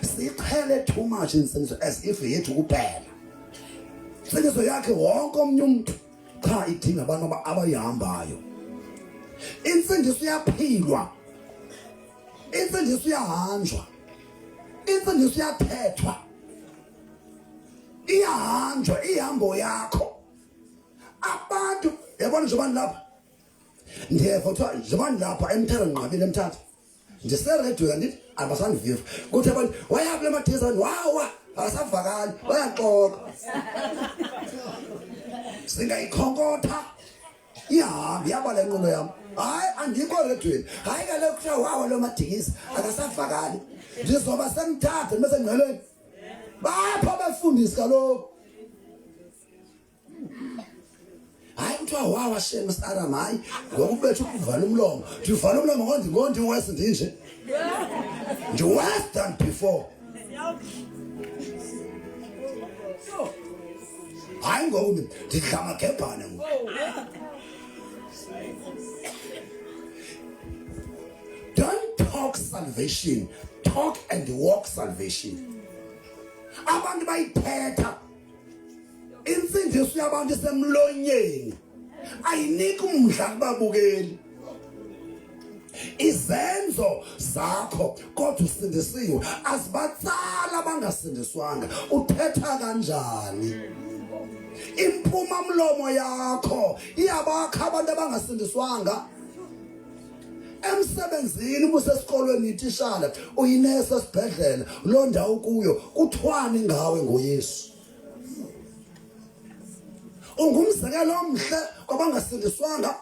siqhele too much insindiso as if yethu kuphela insindiso yakhe wonke omnye umuntu cha idinga abantu abayihambayo insindiso iyaphilwa insindiso iyahanjwa insindiso iyathethwa iyahanjwa ihambo yakho abantu yabona njobani lapha ndiyeva kuthiwa njobani lapha emthatha nqabile emthatha ndiseredio kandithi abasandiviva kuthi abantu wayaphi le Madikiza wawa akasavakali bayaxoka singayikhonkotha ihambi yabala inqulo yam hayi andikho redweni hayi kaloku kuthiwa wawa lo Madikiza akasavakali ndizoba semthatha bese Nxeleni bapha abafundisi kaloku hayi kuthiwa wawa shame Saram hayi ngokubetha ukuvala umlomo ndivala umlomo ngondi west ndinje ndi worse than before hayi ngoku ndidlama gebhane ngoku don't talk salvation talk and walk salvation abantu bayithetha insindiso yabantu isemlonyeni ayiniki umdla kubabukeli. Izenzo zakho kodwa usindisiwe, asibatsala abangasindiswanga. Uthetha kanjani? Impuma mlomo yakho iyabakha abantu abangasindiswanga. Emsebenzini busesikolweni itishala uyinese esibhedlela lo ndawo kuyo kuthwani ngawe ngoYesu. Ungumzekelo omhle kwabangasindiswanga.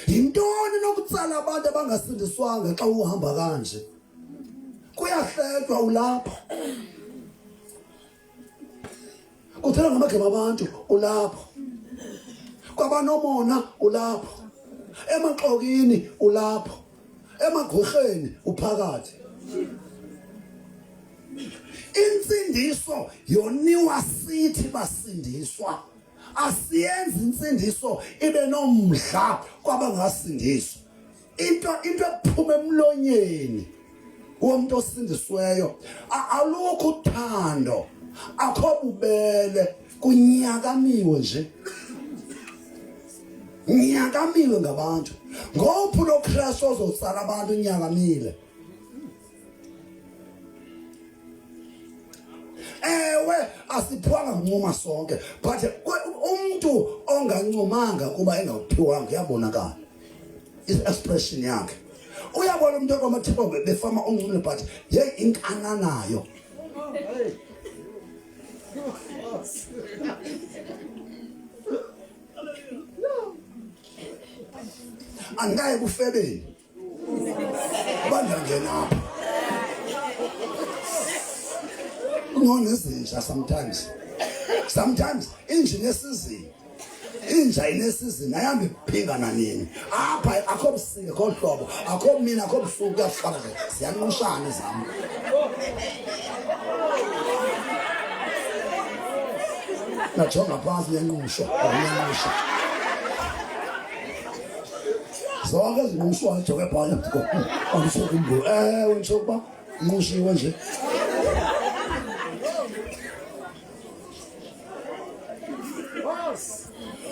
Yintoni nokutsala abantu abangasindiswanga xa uhamba kanje? Kuyahlekwa ulapha. Kuthela ngamagama abantu ulapha. Kwabanomona ulapha. Emaxokini ulapha. Emagqorheni uphakathi. Insindiso yoniwa sithi basindiswa. Asiyenzi insindiso ibe nomdla kwabangasindiswa. Into ephuma emlonyeni womuntu osindisweyo alukho uthando, akho bubele, kunyakamiwe nje. Nyakamiwe ngabantu. Ngophi lo Kristu ozotsala abantu nyakamile? Ewe asiphiwanga kuncoma sonke, but umuntu ongancomanga kuba engaphiwanga uyabonakala. Is-expression yakhe. Uyabona umuntu okwamathipho befama ongcumile but ye inkana nayo. Angaye kufebeni. Bandangena. Ngonezinja sometimes injini esizini. Inja inesizini ayambe iphingana nini. Apha akho busika kohlobo, akho mina akho busuku kuyafana nje. Siyanqushana izami. Najonga phansi yanqusha, yanqusha. Zonke zinqushwa nje kwebhala ngiko. Angisho kumbo. Ngisho kuba nqushiwe nje.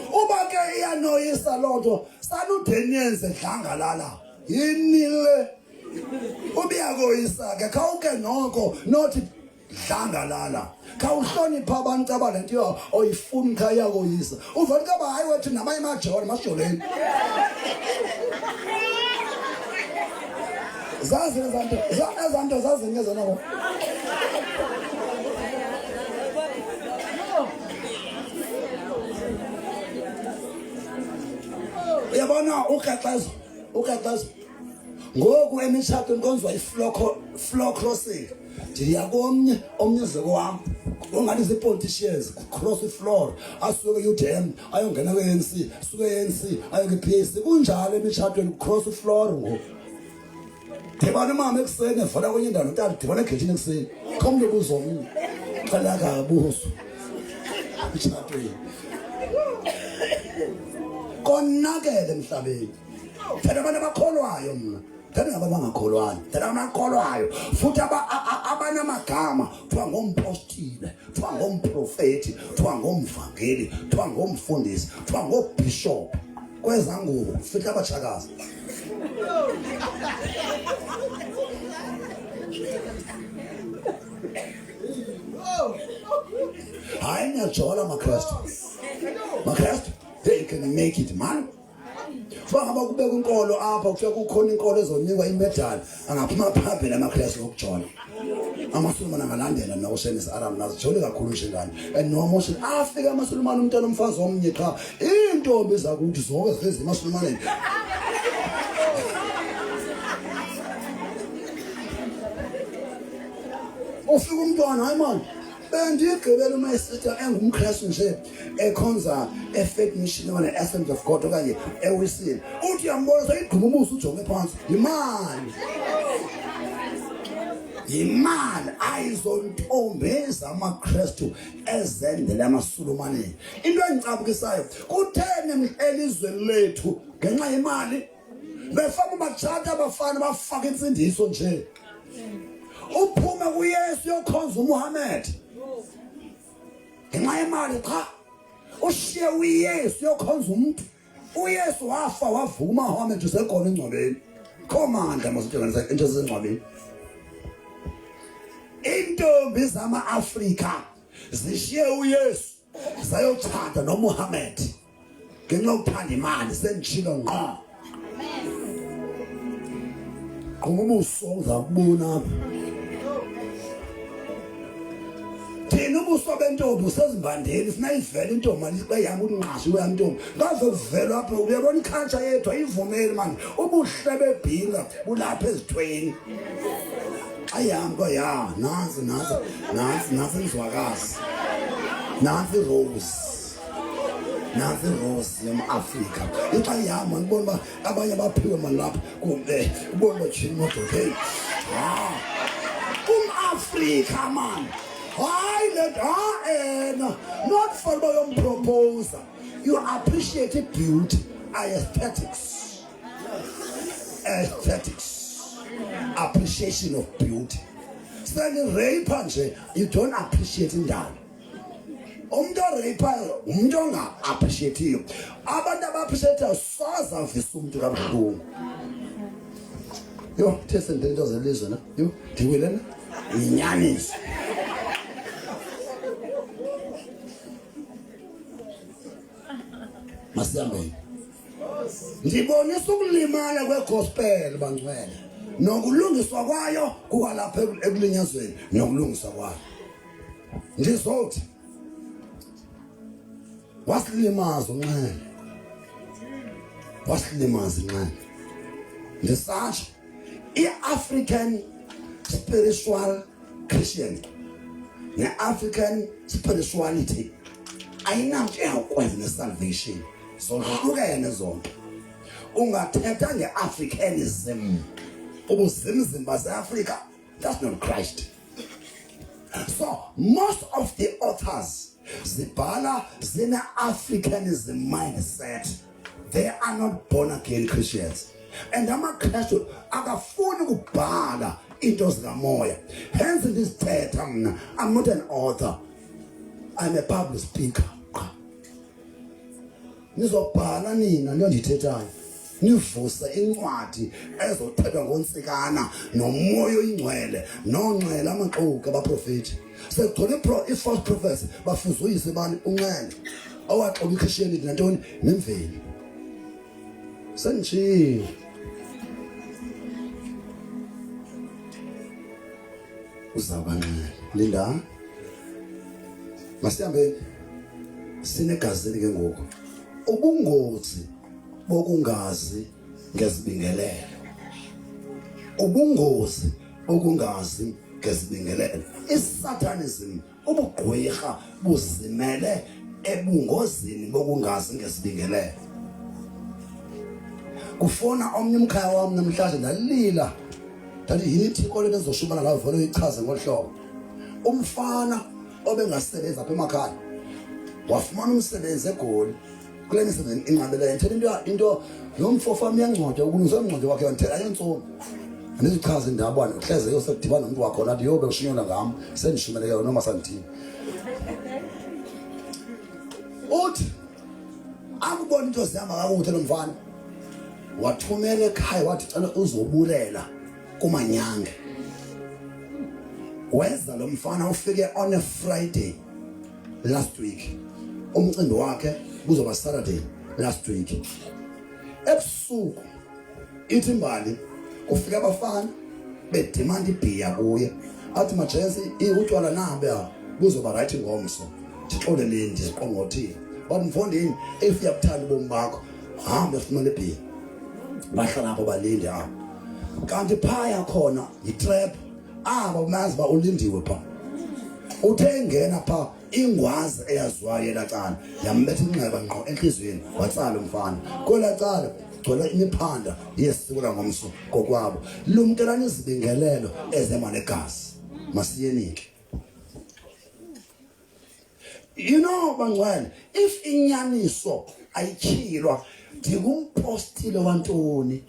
Uba ke iyanoyisa lonto sanudeniyenze dlangalala yinile ubiyakoyisa ke khawuke noko nothi dlangalala khawuhlonipha abantu abalento oyifuna khaya koyisa uvela kaba hayi wethu namanye amajoni masijoleni zazi ezanto zazi ngezona ngo yabona ukaxazo ngoku emitshato inkonzo floor crossing ndiyakomnye omnyezeko wami ongathi zipoliticians cross floor asuke UDM ayongena kweNC suke ANC ayoke PAC kunjalo emitshatweni cross floor ngoku dibana mama ekuseni evela kwenye indawo ntata dibana ekhetshini ekuseni khomnye buzomnye xela kabuso emitshatweni konakele emhlabeni. Thina abantu abakholwayo mna. Thina abantu abangakholwayo. Thina abakholwayo futhi abanamagama kuthiwa ngompostile, kuthiwa ngomprofeti, kuthiwa ngomvangeli, kuthiwa ngomfundisi, kuthiwa ngobishop. Kweza ngubo fika abachakazi. Hayi ngiyajola maKristu. They can make it, man. Fanga bakubeka inkolo apha kufika kukhona inkolo ezonikwa imedal angaphuma phambili amaKristu okujona. Amasulumane angalandela noShenisa Aram nazijole kakhulu nje ngani. And noma uthi afika amasulumane umntana omfazi omnye qha intombi ezakuthi zonke ziveze amasulumane. Ufika umntwana hayi man. Bendigqibela uma esitha engumKristu nje ekhonza efaith mission on the essence of God okanye ewisile uthi yambona sayigquma umusa ujonge phansi imali ayizontombeza amaKristu ezendele amaSulumaneni. Into engicabukisayo kutheni elizweni lethu ngenxa yemali befaka bajata abafana bafaka insindiso nje uphume kuYesu yokhonza uMuhammad ngenxa yemali cha ushiye uyesu yokhonza umuntu uyesu wafa wavuma wame nje sekhona engcwabeni komanda masithenganisa into zengcwabeni intombi zama-Afrika zishiye uyesu zayothanda noMuhammad ngenxa yokuthanda imali sengishilo ngqo umubuso uzakubona apha thina ubuso bentombi usezibandeni sinayivela intombi manje yami unqashi weyami intombi ngazovela apha uyabona ikhantsha yethu ayivumeli manje ubuhle bebhinga bulapha ezithweni ayamba ya nansi izwakazi nansi rose yama-Afrika ixa yama ngibona uba abanye baphiwe mani lapha kumbe ubona bajini modoke Africa man hayi let not for by Umprofeti you appreciate beauty aesthetics appreciation of beauty seni rape nje you don't appreciate indalo umuntu orapeayo umuntu onga appreciate abantu aba-appreciate soza visa umuntu kabuhlungu yo these into zelizwe na yo ndiwile na inyaniso masihambeni ndibonisa ukulimala kwegospel bangcwele nokulungiswa kwayo kuwalapha ekulinyazweni nokulungiswa kwayo ndizothi wasilimaza uNxele ndisatsho i-African spiritual Christian ne-African spirituality ayinanto eyakwenza ne-salvation zohlukene zonke ungathetha nge-Africanism ubuzimzimba base-Afrika that's not Christ so most of the authors zibhala zine-Africanism mindset they are not born again Christians and amaKristu akafuni ukubhala into zikamoya hence ndizithetha mna I'm not an author I'm a public speaker nizobhala nina ndiyondithethayo nivuse incwadi ezothethwa ngoNtsikana nomoya oyingcwele noNxele amaxoki abaprofeti sekugcona i-false prophets bafuza uyise bani uNxele owaxoka iChristianity nantoni nemveli sengishilo uzaba Nxele linda masihambeni sinegazini ke ngoku ubungozi bokungazi ngezibingelelo ubungozi bokungazi ngezibingelelo isatanism ubugqwirha buzimele ebungozini bokungazi ngezibingelelo kufona omnye umkhaya wami namhlanje ndalila ndathi yini ithiko lento ezoshubana ngayo vele uyichaze ngohlobo umfana obengasebenza apha emakhaya wafumana umsebenzi eGoli kule misebenzi inqabeleyo ngithetha into nomfofa miyancwada ukulungisa umncwadi wakhe wanthela yentsomi ndizichaze indabana uhleze yosedibana nomuntu wakho nathi yobe ushinyona ngami sendishumeleke noma sandithini uthi akubona into zihamba kakuhle lo mfana wathumela ekhaya wathi cela uzobulela kumanyange weza lo mfana ufike on a Friday last week umcimbi wakhe kuzoba Saturday last week ebusuku ithi imbali kufika abafana bedemand ibhiya kuye athi majensi utshwala nabe kuzoba right ngomso sixoleleni ndiziqongothile bathi mfondini if uyabuthanda ubomi bakho hamba ufumane ibhiya bahlala apho balinde apho kanti phaya khona yitrap mazi ba ulindiwe pha uthe ngena pha ingwazi eyaziwayo elacala yambetha inxeba ngqo enhlizweni watsala umfana kolacala gcola imiphanda yesikula ngomso kokwabo lumntelana izibingelelo ezema negazi masiyenike you know bangcwele if inyaniso ayikhilwa ndikumpostile wantoni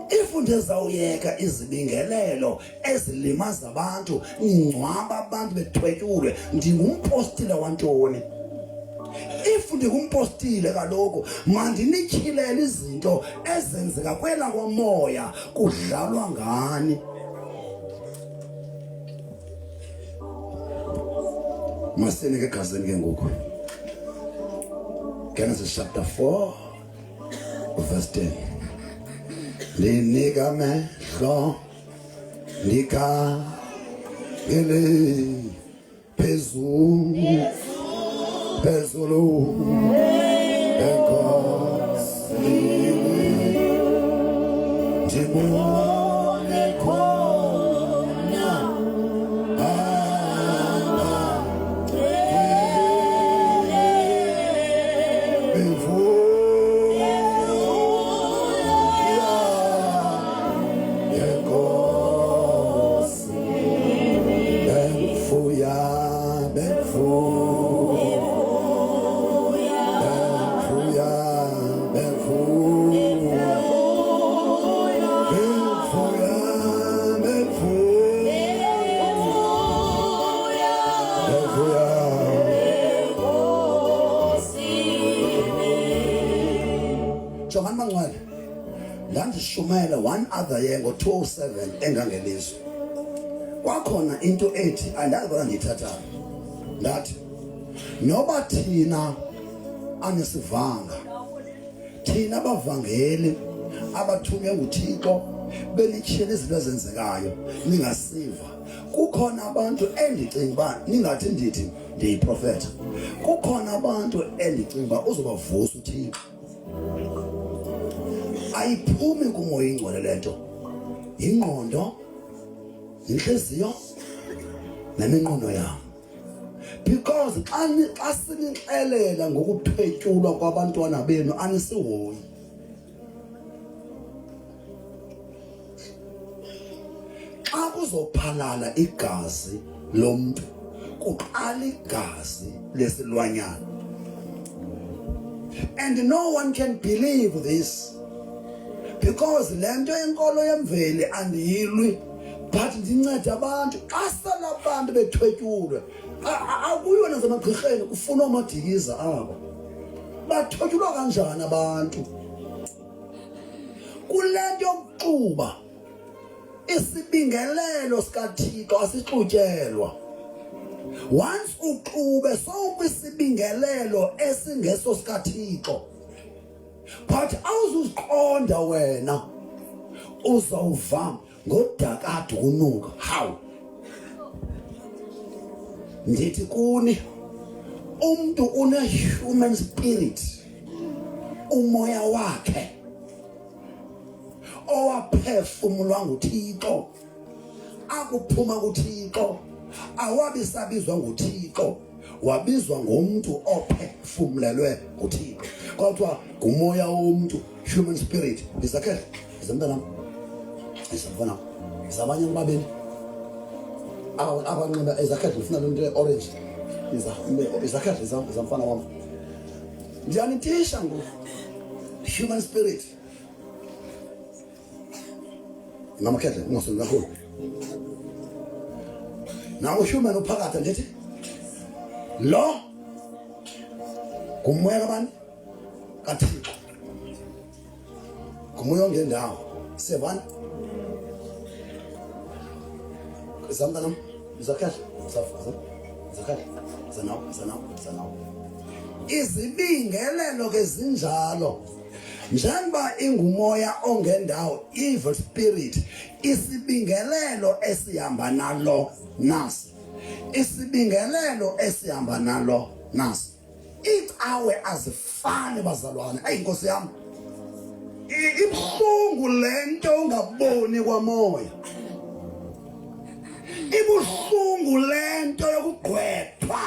ifundeza uyeka izibingelelo ezilimaza abantu ingcwaba abantu bethwetyulwe ndingumpostile wantoni if ndikumpostile kaloku mandinityhilele izinto ezenzeka kwela komoya kudlalwa ngani. Masini ke egazini ke ngoku. Genesis chapter 4 verse 10. Linika mehlo nika ele phezulu enkosini ndibone khona Shumela one other year ngo-207 engangelizwe kwakhona into ethi andazi bona ndiyithatha ndathi noba thina anesivanga thina abavangeli abathunywe nguThixo benitshiyele izinto ezenzekayo ningasiva kukhona abantu endicinga uba ningathi ndithi ndiyiprofetha kukhona abantu endicinga uba uzobavusa uThixo ayiphumi kumoya ingcwele lento ingqondo inhliziyo neminqono yami because xa sinixelela ngokuthwetyulwa kwabantwana benu anisihoyi xa kuzophalala igazi lomuntu kuqala igazi lesilwanyana and no one can believe this because lento enkolo yemveli andiyilwi but ndinceda abantu xa sala abantu bethwetyulwe akuyo nasemagqirheni kufuna oMadikiza abo bathwetyulwa kanjani abantu kulento yokuxuba isibingelelo sikaThixo asixutyelwa once uxube sowukwisibingelelo esingeso sikaThixo but awuzuziqonda wena uzawuva ngodakade kunuka how ndithi kuni umuntu une-human spirit umoya wakhe owaphefumulwa nguThixo akuphuma kuThixo awabisabizwa nguThixo wabizwa ngomuntu ophefumulelwe nguThixo kodwa ngumoya womuntu human spirit isakhe izamntana isafana izabanye babeni abanqaba izakhe ufuna lento orange izakhe izamfana wami ndiyanitisha ngo human spirit mama khethe ngosini kakhulu nawo human uphakatha ndithi lo kumoya kabani kaThixo kumoya ongendawo sevana zamntana zakhe zanawo izibingelelo ke zinjalo njengoba ingumoya ongendawo evil spirit isibingelelo esihamba nalo nasi isibingelelo esihamba nalo nasi icawe azifani bazalwane ayinkosi yami ibhlungu lento ungaboni kwamoya ibuhlungu lento yokugqwethwa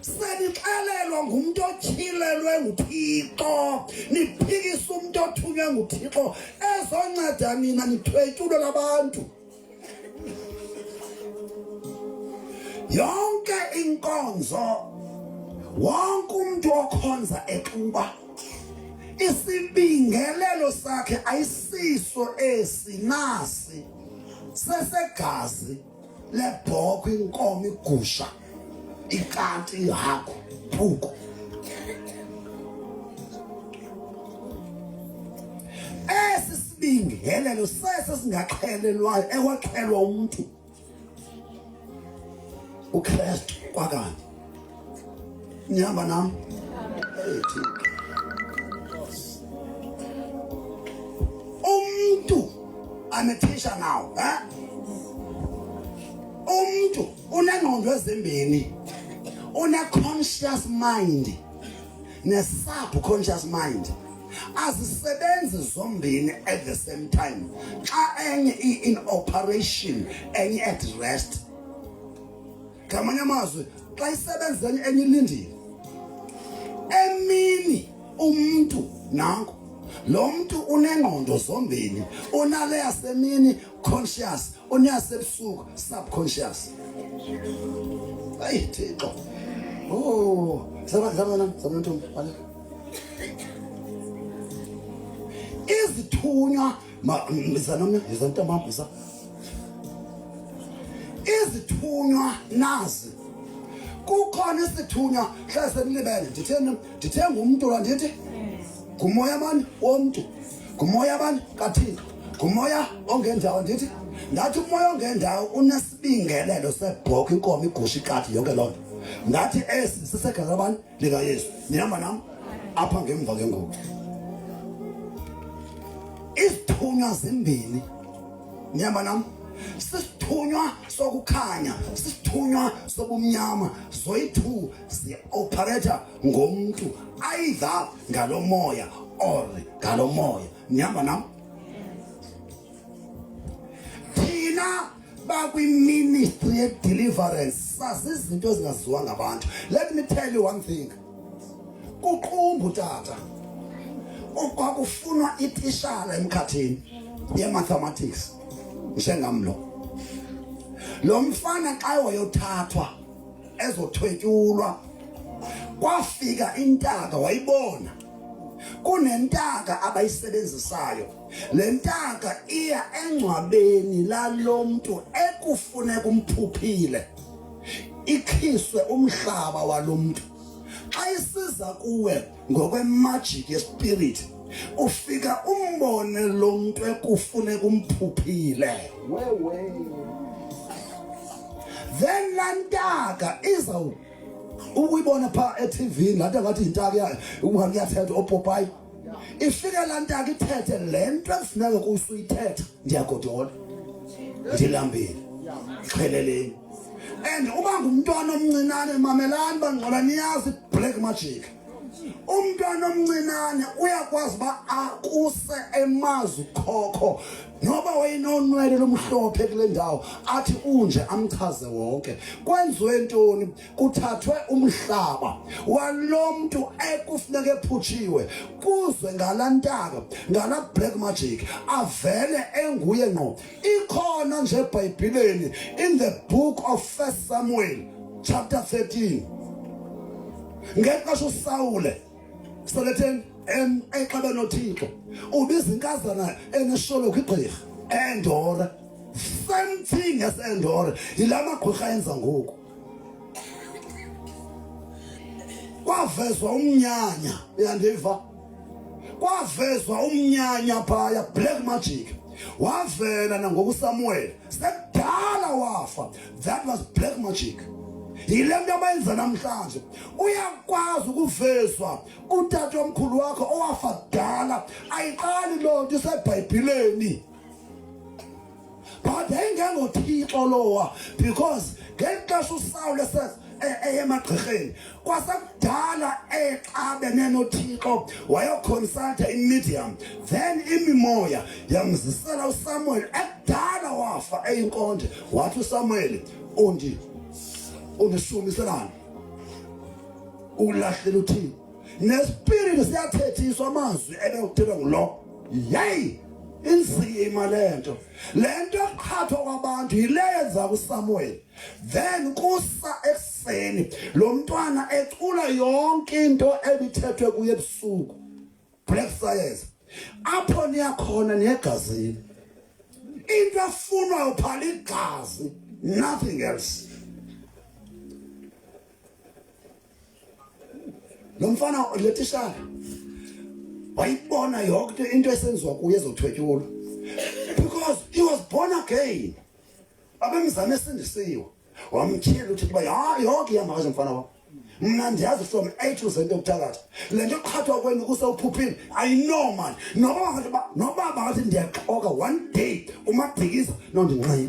senixelelwa ngumuntu otyhilelwe nguThixo niphikisa umuntu othunywe nguThixo ezonceda nina nithwetyulwe labantu yonke inkonzo wonke umuntu okhonza exuba isibingelelo sakhe ayisiso esinasi sesegazi lebhokhwe inkomo igusha ikanti ihagu phuko isibingelelo sesingaqhelelwayo ekwaxhelwa umuntu uKristu kwakanye. Nihamba nami? Umuntu, I'm a teacher now, umuntu unengqondo ezimbini, une-conscious mind ne-subconscious mind. Azisebenzi zombini at the same time. Xa enye in operation, enye at rest. Ngamanye amazwi, xa isebenza enye ilindile. Emini umuntu nanko. Lo muntu unengqondo zombini, unale yasemini conscious, uneyasebusuku subconscious. Hayi Thixo. Oh, zama ntombi bale. Izithunywa izithunywa nazi. Kukhona isithunywa hlasenilibele ndithe ngumuntu la ndithi ngumoya bani womuntu, ngumoya bani kaThixo, ngumoya ongendawo ndithi ngathi umoya ongendawo unesibingelelo sebhoka inkomo igusha ikati yonke lonto. Ngathi esi sisegazi labani lika Yesu. Nihamba nami apha ngemva kengubo. Isithunywa zimbini. Nihamba nami? Sisithunywa sokukhanya, sisithunywa sobumnyama. Zoyi-2 zi-operator ngomuntu, either ngalo moya or ngalo moya. Nihamba nami? Thina bakwi-ministry ye-deliverance sazi izinto ezingaziwa ngabantu. Let me tell you one thing. Kuqumbu tata, kwakufunwa itishala emkhathini ye-mathematics njengamlo. Lo mfana xa wayothathwa ezothwetyulwa, kwafika intaka wayibona. Kunentaka abayisebenzisayo. Le ntaka iya engcwabeni lalo muntu ekufuneka umphuphile, ikhiswe umhlaba walo muntu. Xa isiza kuwe ngokwemagic yespirit, ufika umbone lo muntu ekufuneka umphuphile. Then la ntaka iza ukuyibona pha eTV ngathi ngathi intaka yayo ungakuyathetha opopayi. Ifika la ntaka ithethe lento ekufuneka kusuyithetha. Ndiyagodola, ndilambile, qheleleni. And uba ngumntwana omncinane mamelani bangcola niyazi black magic. Umntwana omncinane uyakwazi ba akuse emazi khokho noba wayinonwele lomhlophe kule ndawo athi unje amchaze wonke. Kwenziwe ntoni? Kuthathwe umhlaba walomuntu ekufuneka ephutshiwe kuzwe ngalantaka ngala black magic avele enguye ngqo. Ikhona nje eBhayibhelini in the book of 1 Samuel chapter 13. Ngexesha uSawule seletheni exabe noThixo ubiza inkazana enesholo kwigqirha Endora. Same thing as Endora. Yilama gqirha yenza ngoku. Kwavezwa umnyanya, uyandiva? Kwavezwa umnyanya phaya black magic. Wavela nangoku Samuel. Sekudala wafa. That was black magic. Yile nto abayenza namhlanje. Uyakwazi ukuvezwa utata omkhulu wakho owafa kudala. Ayiqali loo nto iseBhayibhelini. But engengoThixo lowa, because ngexesha uSawule eyemagqirheni kwasekudala exabene noThixo wayoconsulta imedium, then imimoya yamzisela uSamuel. Ekudala wafa eyinkonde. Wathi uSamuel undishumiselana ulahlela uThixo nespirit siyathethiswa amazwi ebekuthela ngulo. Yey inzima lento eqhathwa kwabantu yile yenza kuSamuel. Then kusa ekseni lo mntwana ecula yonke into ebithethwe kuye ebusuku, black science. Apho niyakhona negazini, into efunwayo phala igazi, nothing else. Lo mfana letishala wayibona yonke into esenziwa kuye ezothwetyulwa, because he was born again. Abemzame esindisiwe wamtyhela uthi kuba yonke ihamba kahle mfana wam. Mna ndiyazi from A to Z ukuthakatha. Le nto eqhathwa kwenu kusewuphuphile I know man. Noba bathi ndiyaxoka one day uMadikiza nondinqile.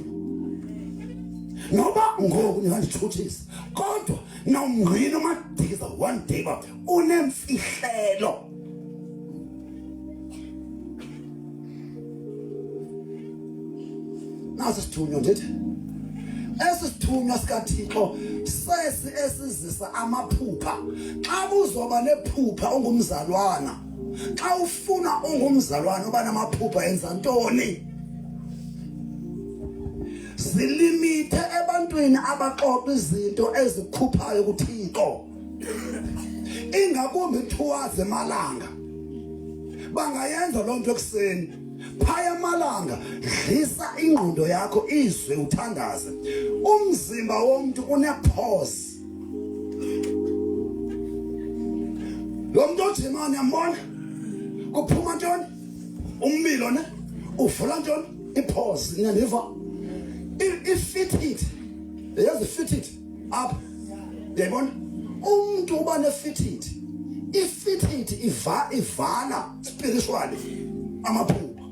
Noba ngoku ndingandithuthisa kodwa nomngqini uMadikiza one day ba unemfihlelo. Nasi sithunywa ndithi esithunywa sikaThixo sesi esizisa amaphupha. Xa kuzoba nephupha ungumzalwana, xa ufuna ungumzalwana uba namaphupha enza ntoni? Zilimithe ebantwini abaxoxa izinto ezikhuphayo kuThixo, ingakumbi towards emalanga. Bangayenza loo nto ekuseni, phaya amalanga dlisa ingqondo yakho izwe uthandaze. Umzimba womuntu une-pause. Lo muntu ojimani yambona kuphuma ntoni? Umbilo ne? Uvula ntoni? I-pause. Niyaniva? I-fit it. Yazi fit it up. Yayibona? Umuntu uba ne-fit it. I-fit it ivala spiritually amaphupha.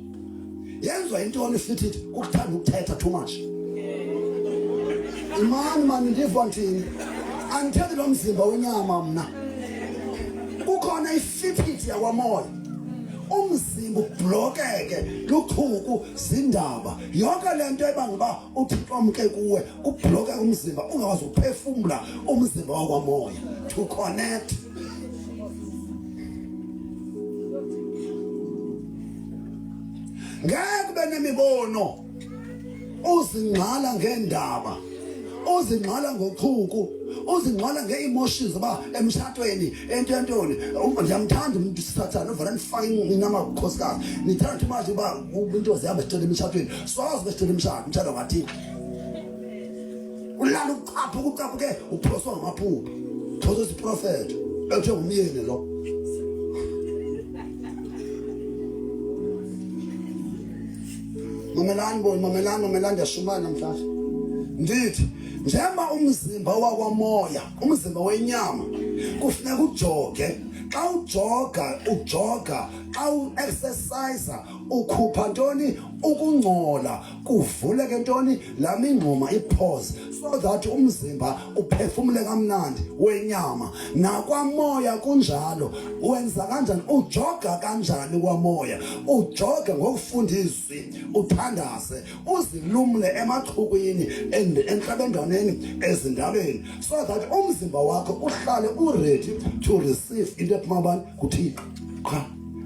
Yenzwa intoni fit it? Ukuthanda ukuthetha too much. Imani ndiva nthini? Andithethi lo mzimba wenyama mna. Kukhona i-fit it yakwamoya. Umzimba ublokeke luchuku zindaba. Yonke le nto ebanga uba uThixo amke kuwe kublokeke umzimba ungakwazi ukuphefumula umzimba wakwamoya to connect. Ngeke ube nemibono uzingqala ngendaba, uzingqala ngochuku, uzingqala ngeemotions ba emshatweni entweni. Ndiyamthanda umuntu Sathane uvela nifake inamakhosikazi nithanda too much uba into zihamba zicela emshatweni. Soze besicela umshado ngathini. Ulala ukucaphuke uphoswa ngamaphupha. Thozo isiprofeti ethe ngumyeni lo. Mamelani ndiyashumana namhlanje. Ndithi njengoba umzimba wakwamoya, umzimba wenyama kufuneka ujoge. Xa ujoga, xa u-exercise ukhupha ntoni? Ukungcola, kuvuleke ntoni? Laa ingxuma i-pause, so that umzimba uphefumule kamnandi wenyama. Nakwamoya kunjalo. Wenza kanjani? Ujoga kanjani kwamoya? Ujoga ngokufunda izwi, uthandaze, uzilumle emachukwini entlabendwaneni ezindabeni, so that umzimba wakho uhlale uready to receive into ephuma kuThixo.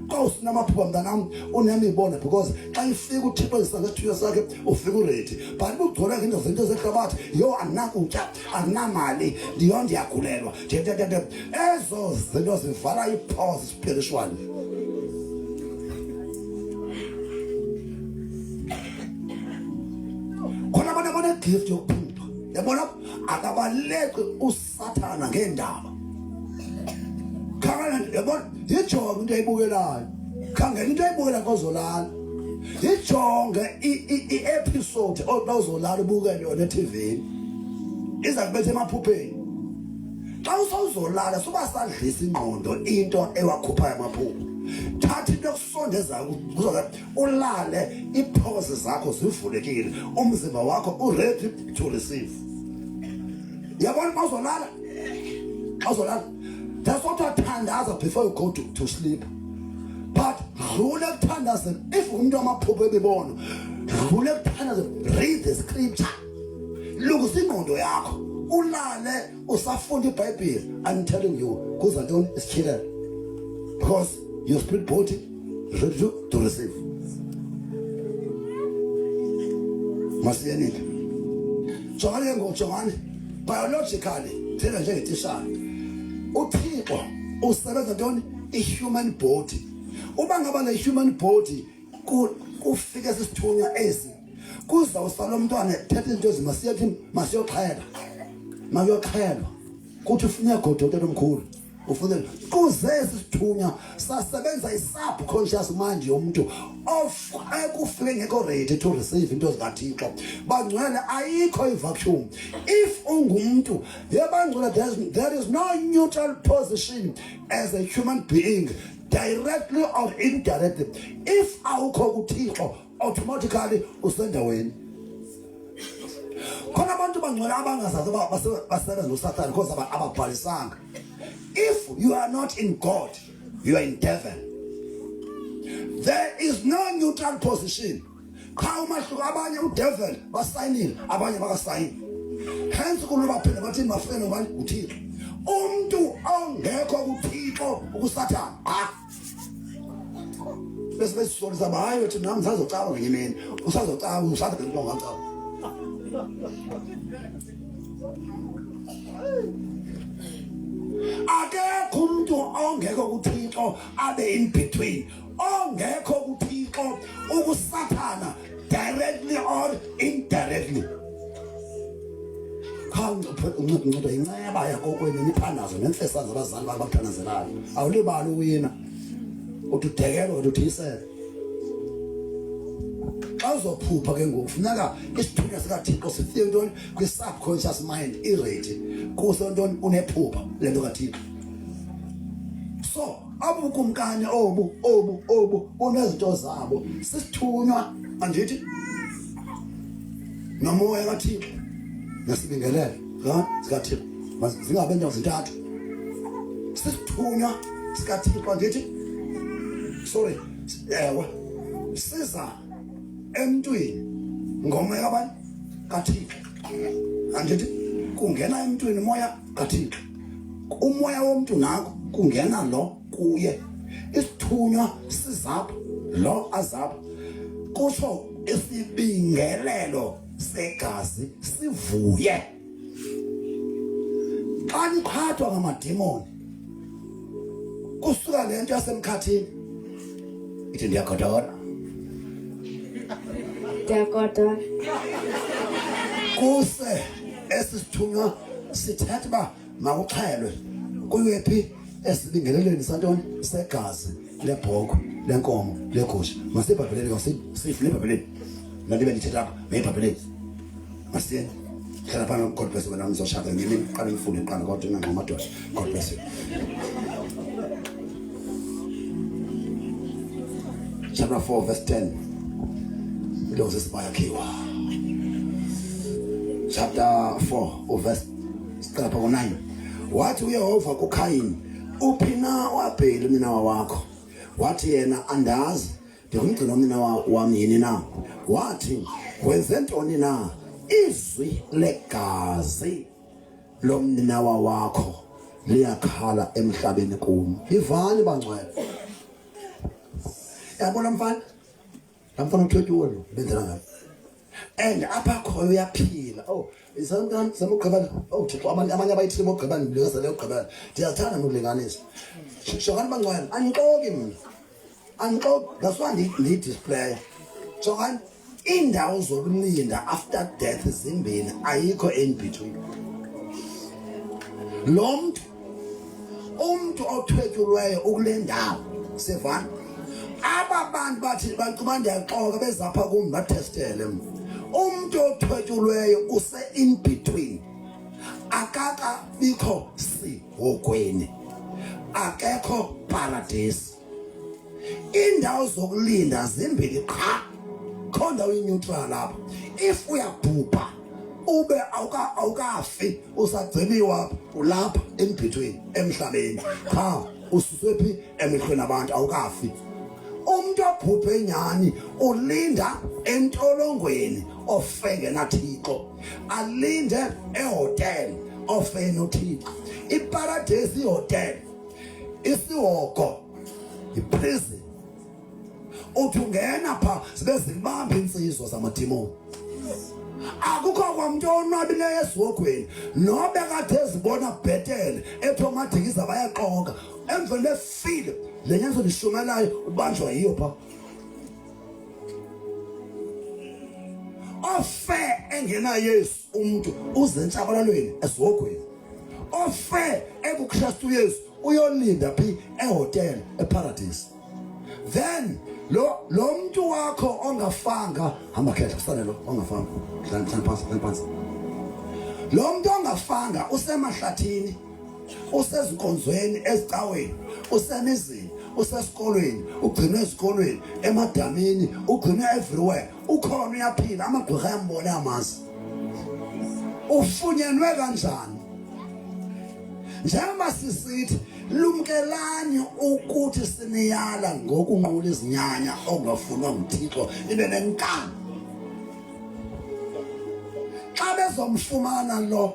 Xa usinamaphupha mntanam unemibono, because xa ifika uThixo ngesitulo sakhe ufika uready. But ugcwele ngeento zinto zehlabathi, yo andinakutya, andinamali, ndiyagulelwa, ezo zinto zivala i-pause spiritually. Khona abantu abanegift yokuphupha, yabona, akabaleki uSathana ngeendaba. Yabona, yijonge into ayibukelayo, khangela into ayibukela kozolala, yijonge i-episode ozolala ubukele yona eTV, iza kubetha emaphupheni. Xa usawuzolala suba sadlisa ingqondo into ewakhuphayo amaphupha. Thatha into ekusondezayo kuzobe ulale, ipause zakho zivulekile, umzimba wakho uready to receive. Yabona mawuzolala, that's what I thandaza before you go to sleep. But dlula ekuthandazeni, if umuntu amaphupho ebibono, dlula ekuthandazeni, read the scripture. Lungisa ingqondo yakho, ulale usafunda iBhayibheli. I'm telling you, kuza ntoni isityhilelo, because your spirit body is ready to receive. Masiyenike. Jongani, biologically, thina njengetishana, uThixo usebenza ntoni? I-human body. Uba ngaba le-human body kufika sisithunywa esi, kuzawusala umntwana ethetha into masiyoxhelwa, makuyoxhelwa, kuthi ufuna uyagoda utata omkhulu, ufuna kuze sithunya sasebenza i-subconscious mind yomuntu of ekufike ngekho ready to receive into zikaThixo. Bangcwele ayikho i-vacuum. If ungumuntu yebangcwele, there is no neutral position as a human being, directly or indirectly. If awukho kuThixo, automatically usendaweni. Khona abantu bangcwele abangazazi basebenza noSathane because ababhalisanga. If you are not in God, you are in devil. There is no neutral position. Kha umahluko abanye udevil basayinile, abanye bakasayini. Hence kunoba phela bathi mafreno manje uThixo. Umuntu ongekho kuThixo ukuSathane. Bese sisonisa bahayo ukuthi nami ngizocaba ngenye imini. Usazocaba uSathane into ngacaba. Akekho umuntu ongekho kuThixo abe in between. Ongekho kuThixo ukuSathana directly or indirectly. Uncedo inceba yakokweni niphandazo nemfesa zabazali bakuthanazelayo. Awulibali uwina. Uthudekela uthuyisela. Azophupha ke ngoku funeka isithunywa sikaThixo sifike ntoni kwi-subconscious mind iredi kuso ntoni unephupha lento kaThixo. So abukumkani obu unezinto zabo sisithunywa andithi nomoya kaThixo nesibingelelo sikaThixo zingabe into zintathu sisithunywa sikaThixo andithi sorry siza emntwini ngomoya kabani kaThixo andithi kungena emntwini moya kaThixo umoya womuntu nako kungena lo kuye isithunywa sizapha lo azapha kusho isibingelelo segazi sivuye xa niphathwa ngamadimoni kusuka lento yasemkhathini ithi ndiyagodola kuse esisithunywa sithetha uba mawuxhelwe kuyephi esibingelelweni santoni segazi lebhokhwe lenkomo legusha masibhabheleni kasifile ebhabheleni nalibe ndithetha apha ebhabheleni masiyeni hlala phana God bless you wena ngizoshada ngimini qala ngifunde iqala kodwa ngamadoda God bless you. Chapter 4 verse 10 Ilose sibayakhiwa. Chapter 4 verse 9 wathi uYehova kuKhayini uphina wabheli mina wakho wathi yena andazi ndikumgcina umnina wami yini na wathi wenze ntoni na izwi legazi lomnina wakho liyakhala emhlabeni kumi ivani bangcwele yabona mfana lamfana uthwethu lo benzela ngayo and apha khona uyaphila isandani samugqibana Thixo abanye abayithi mogqibana ngilengasa leyo gqibana ndiyathanda nokulinganisa shokani bangcwele anixoki mina anixoki that's why ndi display shokani indawo zokulinda after death zimbini ayikho in between lo umuntu othwetshulweyo ukulendawo sevana aba bantu bathi bacuma ndiyaxoka bezapha kum bathestele umuntu othwetshulweyo use in between akaka bikho sihokweni akekho paradise indawo zokulinda zimbili qha khona uneutral lapha if uyabhubha ube awukafi usagciniwa ulapha in between emhlabeni cha ususwe phi emehlweni abantu awukafi umuntu obhubhe enyani ulinda entolongweni ofenge naThixo alinde ehotel ofenge noThixo iparadise ihotel isihoko iprison uthungena pha sibezibamba insizwa zamadimoni akukho kwamuntu onwabileyo esihogweni nobe kade ezibona bhetele ethi Madikiza bayaqoka emveni befile lenyazo lishumelayo ubanjwa yiyo pha ofe engena Yesu umuntu uzentshabalalweni esihogweni ofe ekuKristu Yesu uyolinda phi ehotel eparadise. Then lo muntu wakho ongafanga hamba khetha kusale lo ongafanga hlala phansi. Lo muntu ongafanga usemahlathini, usezinkonzweni ezicaweni, usemizini, usesikolweni, ugcinwe esikolweni, emadamini, ugcinwe everywhere. Ukhona uyaphila, amagqwirha ayambona amazi. Ufunyenwe kanjani? Njengoba sisithi lumkelani ukuthi siniyala ngokunqula izinyanya ongafunwa nguThixo ibe nenkani. Xa bezomfumana lo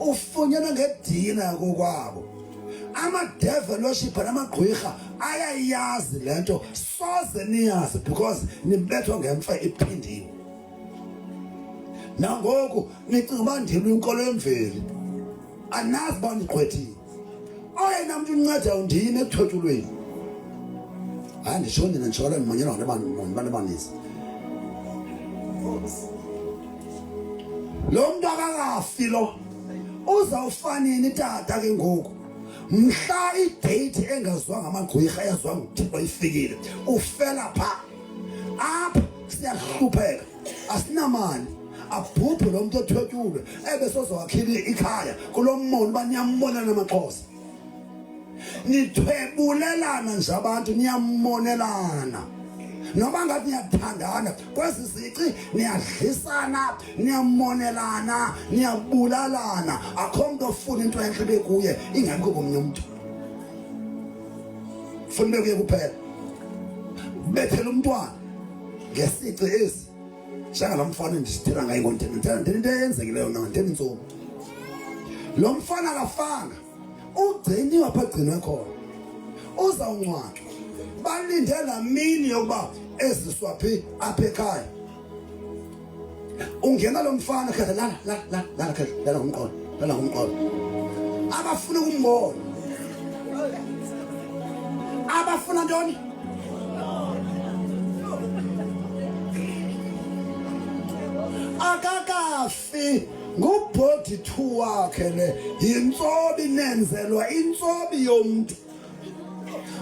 ufunyenwe ngedina kokwabo. Ama-devil worship namagqwirha ayayazi lento, soze niyazi because nibethwa ngemfa iphindini. Nangoku nicinga uba ndilo inkolo yemveli, anazi uba niqwethile. Oyena mntu unceda undini ekuthotshulweni. Hayi nditsho nina nditshola ndimanyelwa ngabantu abaninzi. Lo mntu akakafi lo uzawufa nini tata ke ngoku? Mhla idate engazwanga amagqwirha yazwa nguThixo ifikile ufela pha. Apha siyahlupheka, asinamali. Abhubhe lo muntu othwetyulwe ebesozowakhile ikhaya kulo mmono uba niyambona namaXhosa. Nithwebulelana nje abantu, niyamonelana. Noba ngathi niyathandana kwezi zici, niyadlisana, niyamonelana, niyabulalana. Akho muntu ofuna into enhle bekuye ingekho komnye umuntu. Funa bekuye kuphela. Bethela umntwana ngesici ezi. Njengalo mfana ndisithela ngaye ngontene into eyenzekileyo nanteni intsuku. Lo mfana akafanga, ugciniwe apha agcinwe khona. Uzawungcwatywa. Balinde la mini yokuba eziswa phi apha ekhaya. Ungena lo mfana khetha lala ngumqolo. Abafuna ukumbona. Abafuna ntoni? Akakafi ngubhodi 2 wakhe le yintsobi nenzelwa intsobi yomntu.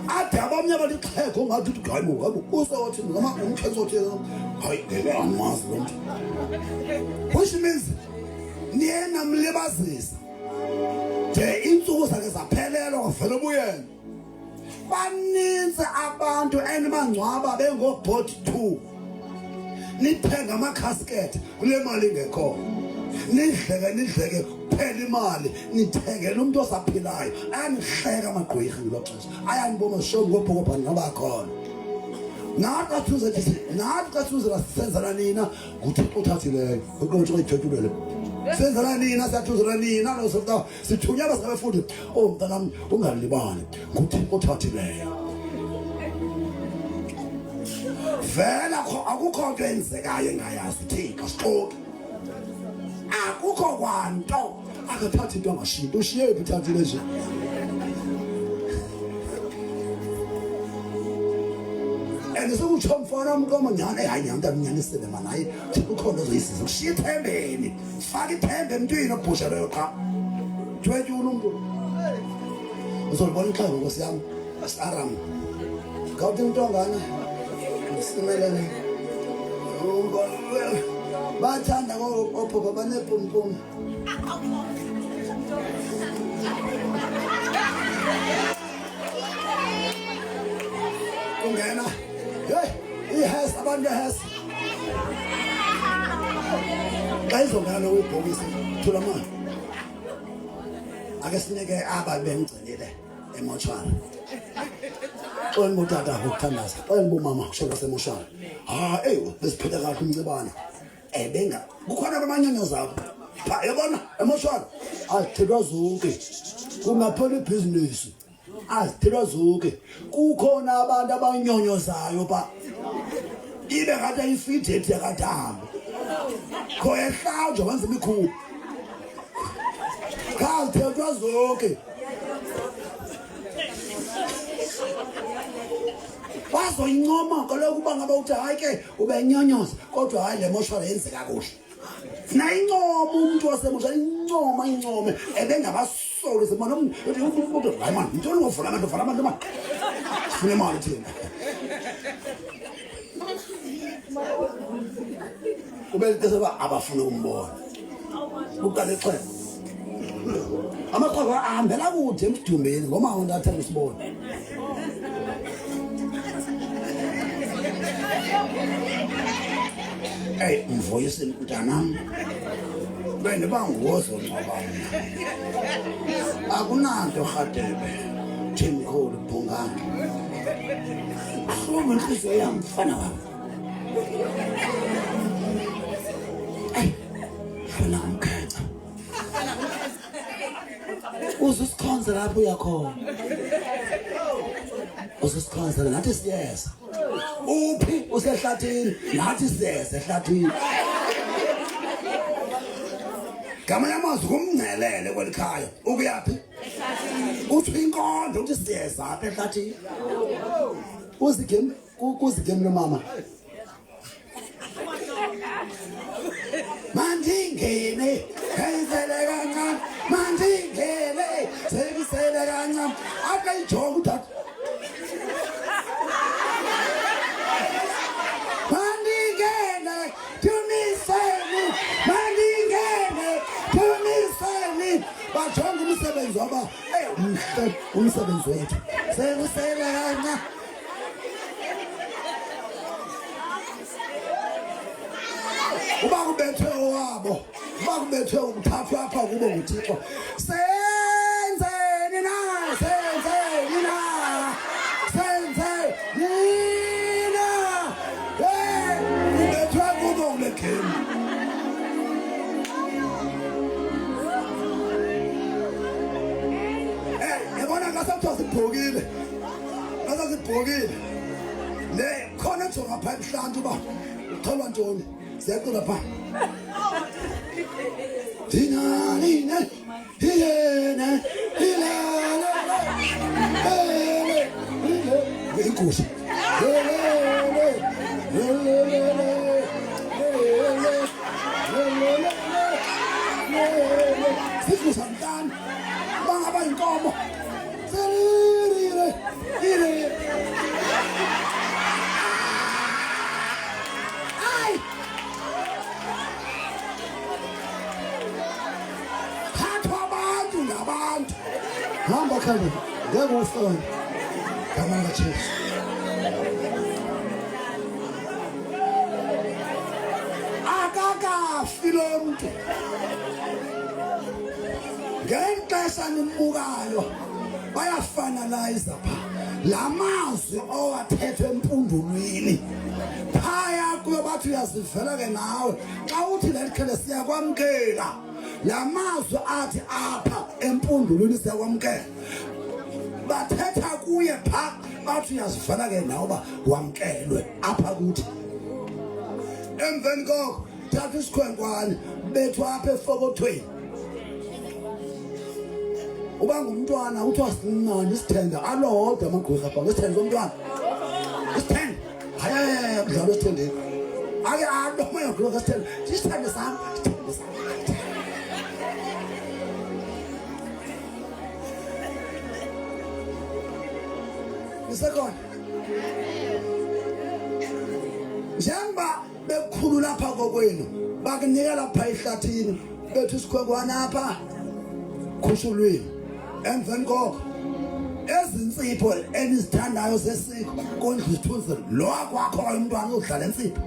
Adaba omnye balixhego ngathi uthi hayi usothi ngama umkhetsothi hayi ngeke amazi lo mntu. Which means niye namlibazisa de intsuku zakhe zaphelelwa kwavela ubuyena. Baninzi abantu enibangcwaba bengobhodi 2. Nithenga amakhasket kule mali ingekho. Nidleke kuphela imali nithengele umuntu osaphilayo. Ayanihleka amagqwirha ngelo xesha. Ayaniboma show ngobhokobha nabakhona. Nathi xa senzela nina nguThixo uthathileyo. Uqontsho ithethulele. Senzela nina siyathuzela nina nosofta sithunyelwa sabafundi. Oh mntanami ungalibali nguThixo uthathileyo. Vela akukho nto enzekayo engayazi uThixo sixoxe. Akukho kwanto akathathi into angashinto ushiye uthathile nje. Andisekutsho mfana umqoma nyane hayi nyamntu amnyanisele mana hayi ukhona ozoyisiza kushiya ithembeni. Faka ithembe emntwini obhusheleyo qha. Thwethu umuntu. Uzolibona inhlanga Nkosi yami. Asaram. Ngawuthi intongane. Simelele. Bathanda ngophopho banepumpum. Ungena. Hey, has abantu has. Bayizongana webhokisi thula manje. Ake sineke ababemgcinile emoshwara. Oyengutata ukuthandaza. Oyengumama kushola semoshwara. Besiphila kahle umncibane. Benga kukhona abamanyanya zabo. Yabona emoshwara. Azithilwa zonke. Kungaphela ibhizinisi. Azithilwa zonke. Kukhona abantu abanyonyozayo ba. Ibe ngathi ayifideti yakathambo. Khoyehlanje wenza imikhulu. Azithilwa zonke. Bazoyincoma kaloku uba ngaba uthi hayi ke ubenyonyoza kodwa hayi le moshwara yenze kakuhle. Sina incoma umuntu wasemusha income ebengabas soul is man hayi man ntoni ngofuna abantu man sifuna imali thina kubele seba abafuna ukumbona uqale xhela amaqhwa ahambela kude emdumbeni ngoma ungathanda usibona hey mvoyise mntanami bene bangozo ncabana akunanto khadebe thimkhulu bhungana soma inhliziyo yami mfana wami fana umkhetha uzisikhonza lapho uyakhona uzisikhonza nathi siyeza uphi usehlathini nathi siyeza ehlathini Gama yamazwi kumncelele kwelikhaya ukuyaphi uthi inkondo uthi siyeza apha ehlathini uzigeme lo mama mandingene kayizele kancane mandingene sekisele kancane akayijonga uthatha mandingene tumiseni mandingene tumiseni bajonga umsebenzi waba umhle umsebenzi wethu sekisele kancane uba kubethwe owabo uba kubethwe ukuthathwa apha kubo nguThixo senzeni na senzeni na senzeni na kubethwe kubo kule game yabona ngasathiwa sibhokile le khona nje ngapha emhlantu uba utholwa ntoni Zekuda pa. Dina nina, hiena, hilala, hele, hele, inkosi. Hele, hele, hele, hele, siku samtan, bangaba inkomo. Selire, ire. Hamba khali ngeke ufone kamanga Jesu akakafi lo muntu ngexesha nimbukayo bayafanalize pha lamazwi owathethwe empundulwini phaya kuyo bathi uyazivela ke nawe xa uthi lelikhele siyakwamkela lamazwi athi apha empundulweni siyakwamkela bathetha kuye pha bathi uyazivela ke nawe ba wamkelwe apha kuthi emveni koko thatha isikhwenkwane bethu apha efokothweni uba ngumntwana uthi wasinani isithenda alodwa amagqwetha apha ngesithenda somntwana isithenda hayi kudlala isithendeni ake adomoya nglo ngesithenda isithenda sami isekhona njengoba bekhulu lapha kokwenu bakunika lapha ehlathini bethu isikhwenkwane apha khushulweni emveni koko ezinsipho enizithandayo sesiko kondlu isithunzi lo akwakho umntwana udlala insipho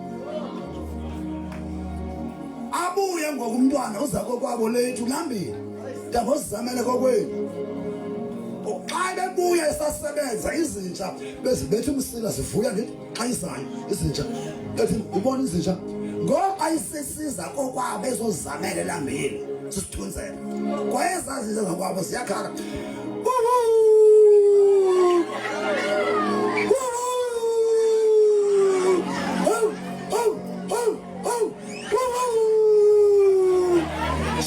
abuye ngokumntwana uza kokwabo lethu lambile ndabo sizamele kokwenu xa bebuya esasebenza izinja bezibethe umsila zivuya ngithi xa isayo izinja ethi ubona izinja ngoba isisiza kokwabo ezozizamele lambile sisithunzela kwayezaziza ngokwabo ziyakhala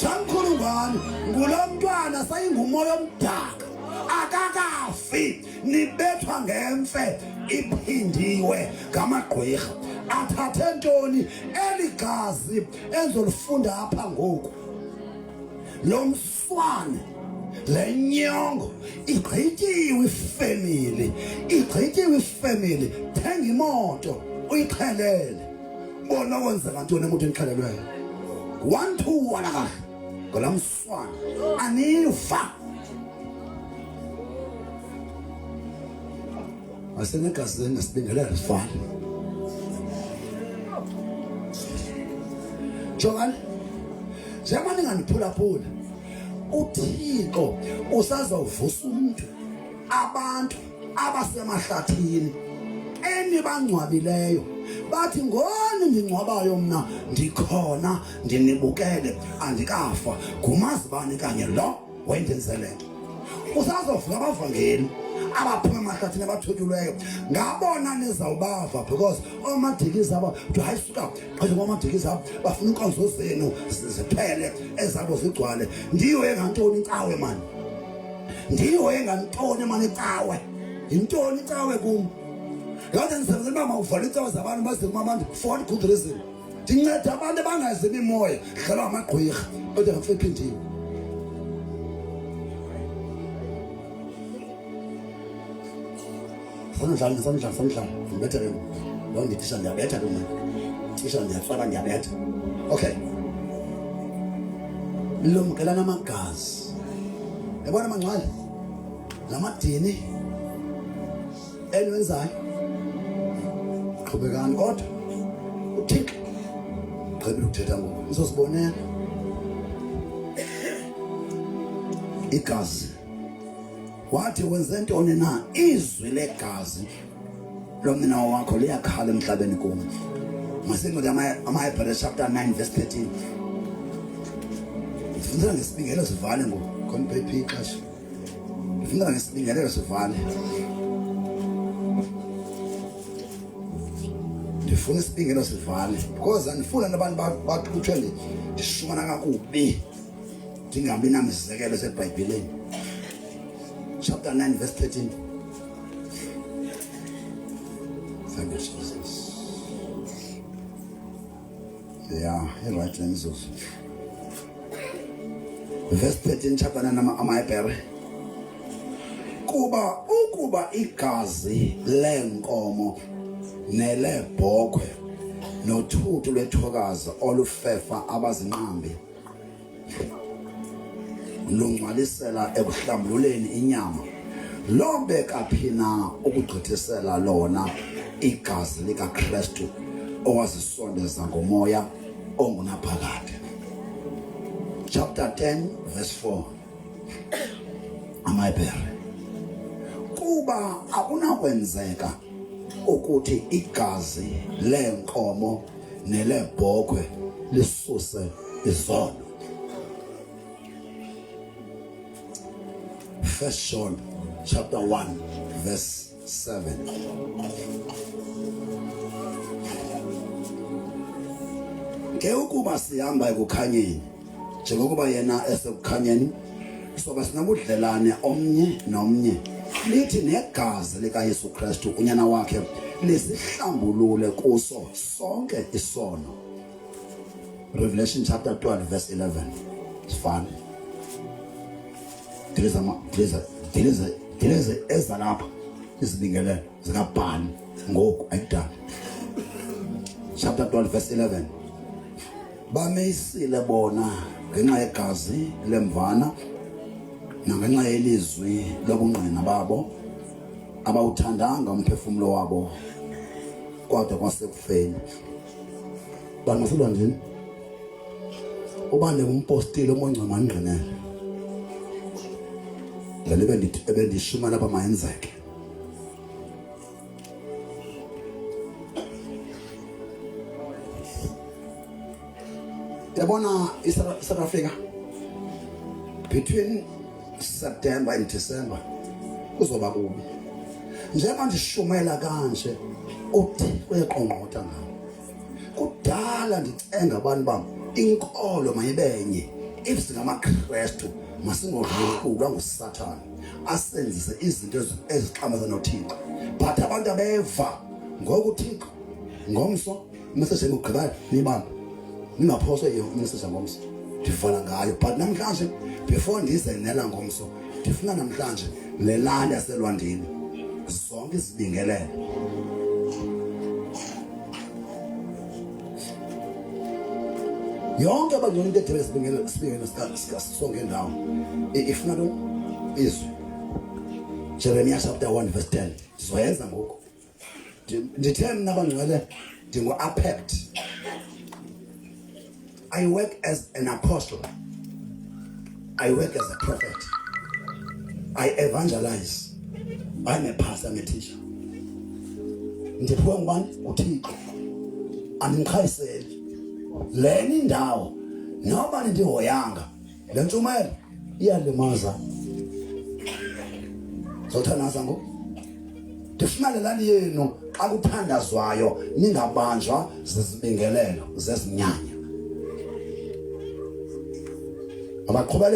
Shamkhulungwane ngulomntwana sayingumoya omdaka akakafi nibethwa ngemfe iphindiwe ngamagqwirha athathe ntoni eligazi enzolifunda apha ngoku lo mswane le nyongo igqityiwe ifamily thenga imoto uyixhelele bona kwenzeka ntoni emotweni exhelelweyo 1-2 wala kahle ngolamswana aniva asenegazini nesibingelelo sifana Joel njengoba ninganiphulaphula uThixo usazovusa umuntu abantu abasemahlathini enibangcwabileyo bathi ngoni ngingcwabayo mna ndikhona ndinibukele andikafa ngumazibani kanye lo wendenzele usazovuka abavangeli abaphuma emahlathini abathutyulweyo ngabona nizawubava because oMadikiza aba hayisuka qhaze kwaMadikiza bafuna inkonzo zenu ziphele ezabo zigcwale ndiyo engantoni incawe mani ndiyo engantoni mani incawe intoni incawe kum ngathi nisebenza mama uvala incawe zabantu baze kumamandi for good reason ndinceda abantu bangazibi imoya dlala amagqwirha kodwa ngifephindiwe Samdlala. Ngibetha ke. Lo ngithisha ndiyabetha ke mina. Thisha ndiyafaka ndiyabetha. Okay. Lumkelana amagazi. Yabona mangcwale. Lamadini enwenzayo. Qhubekani kodwa. Uthixo. Qhubeka ukuthetha ngoku. Uzosibonela. Igazi. Wathi wenze ntoni na izwi legazi lomina wakho liyakhala emhlabeni kum masinqoke ama-APEPT chapter 9 verse 13 ndifundisa ngesibingelelo sivale ngoku khona phephi ixesha ndifundisa ngesibingelelo sivale ndifuna isibingelelo sivale because andifuna nabantu bakuthiwe ndishumana kakubi ndingabi namizekelo esebhayibhileni chapter 9 verse 13. Thank you, Jesus. Yeah, you're right, Jesus. Verse 13, chapter 9, ama-APEPT. Ukuba igazi lenkomo nelebhokhwe nothuthu lwethokazi olufefa abazinqambi lungcwalisela ekuhlambululeni inyama lobeka phina ukugqithisela lona igazi likaKristu owazisondeza ngomoya ongunaphakade. Chapter 10 verse 4 ama-APEPT. Kuba akunakwenzeka ukuthi igazi lenkomo nelebhokhwe lisuse izono. 1 John chapter 1 verse 7. Ke ukuba sihamba ekukhanyeni njengokuba yena esekukhanyeni soba sinabudlelane omnye nomnye lithi negazi likaYesu Kristu unyana wakhe lisihlambulule kuso sonke isono. Revelation chapter 12 verse 11. Sifana Dileze ezalapha izibingelelo zikabhani ngoku ayidala. Chapter 12 verse 11. Bameyisile bona ngenxa yegazi lemvana nangenxa yelizwi lobungqina babo abawuthandanga umphefumulo wabo kodwa kwasekufeni. Banasilwa njini ubane umpostile omongcema ngqinele ngale bendishuma lapha mayenzeke. Yabona South Africa between September and December kuzoba kubi njengoba ndishumela kanje uThixo eqongqotha ngawo kudala ndicenga abantu bam inkolo mayibenye if singamaKristu masingodlulwa nguSathane asenzise izinto ezixhameza noThixo but abantu abeva ngoku uThixo ngomso message ngokugqibela nibamba ningaphoswa iyo message ngomso ndivala ngayo. But namhlanje before ndize nela ngomso ndifuna namhlanje le lali yaselwandile zonke izibingelelo yonke abantu into edebe sibingelelo sonke ndawo ifuna lo izwi. Jeremiah chapter 1 verse 10 sizoyenza ngoku. Ndithe mina abangcwele ndingu APEPT. I work as an apostle. I work as a prophet. I evangelize. I'm a pastor, I'm a teacher. Ndiphiwe ngubani? uThixo. Andimkhayiseli. Leni ndawo noba ndihoyanga le ntshumayelo iyalimaza. Zothandaza ngoku. Ndifuna le lali yenu akuthandazwayo ningabanjwa zizibingelelo zezinyanya. Abaqhubele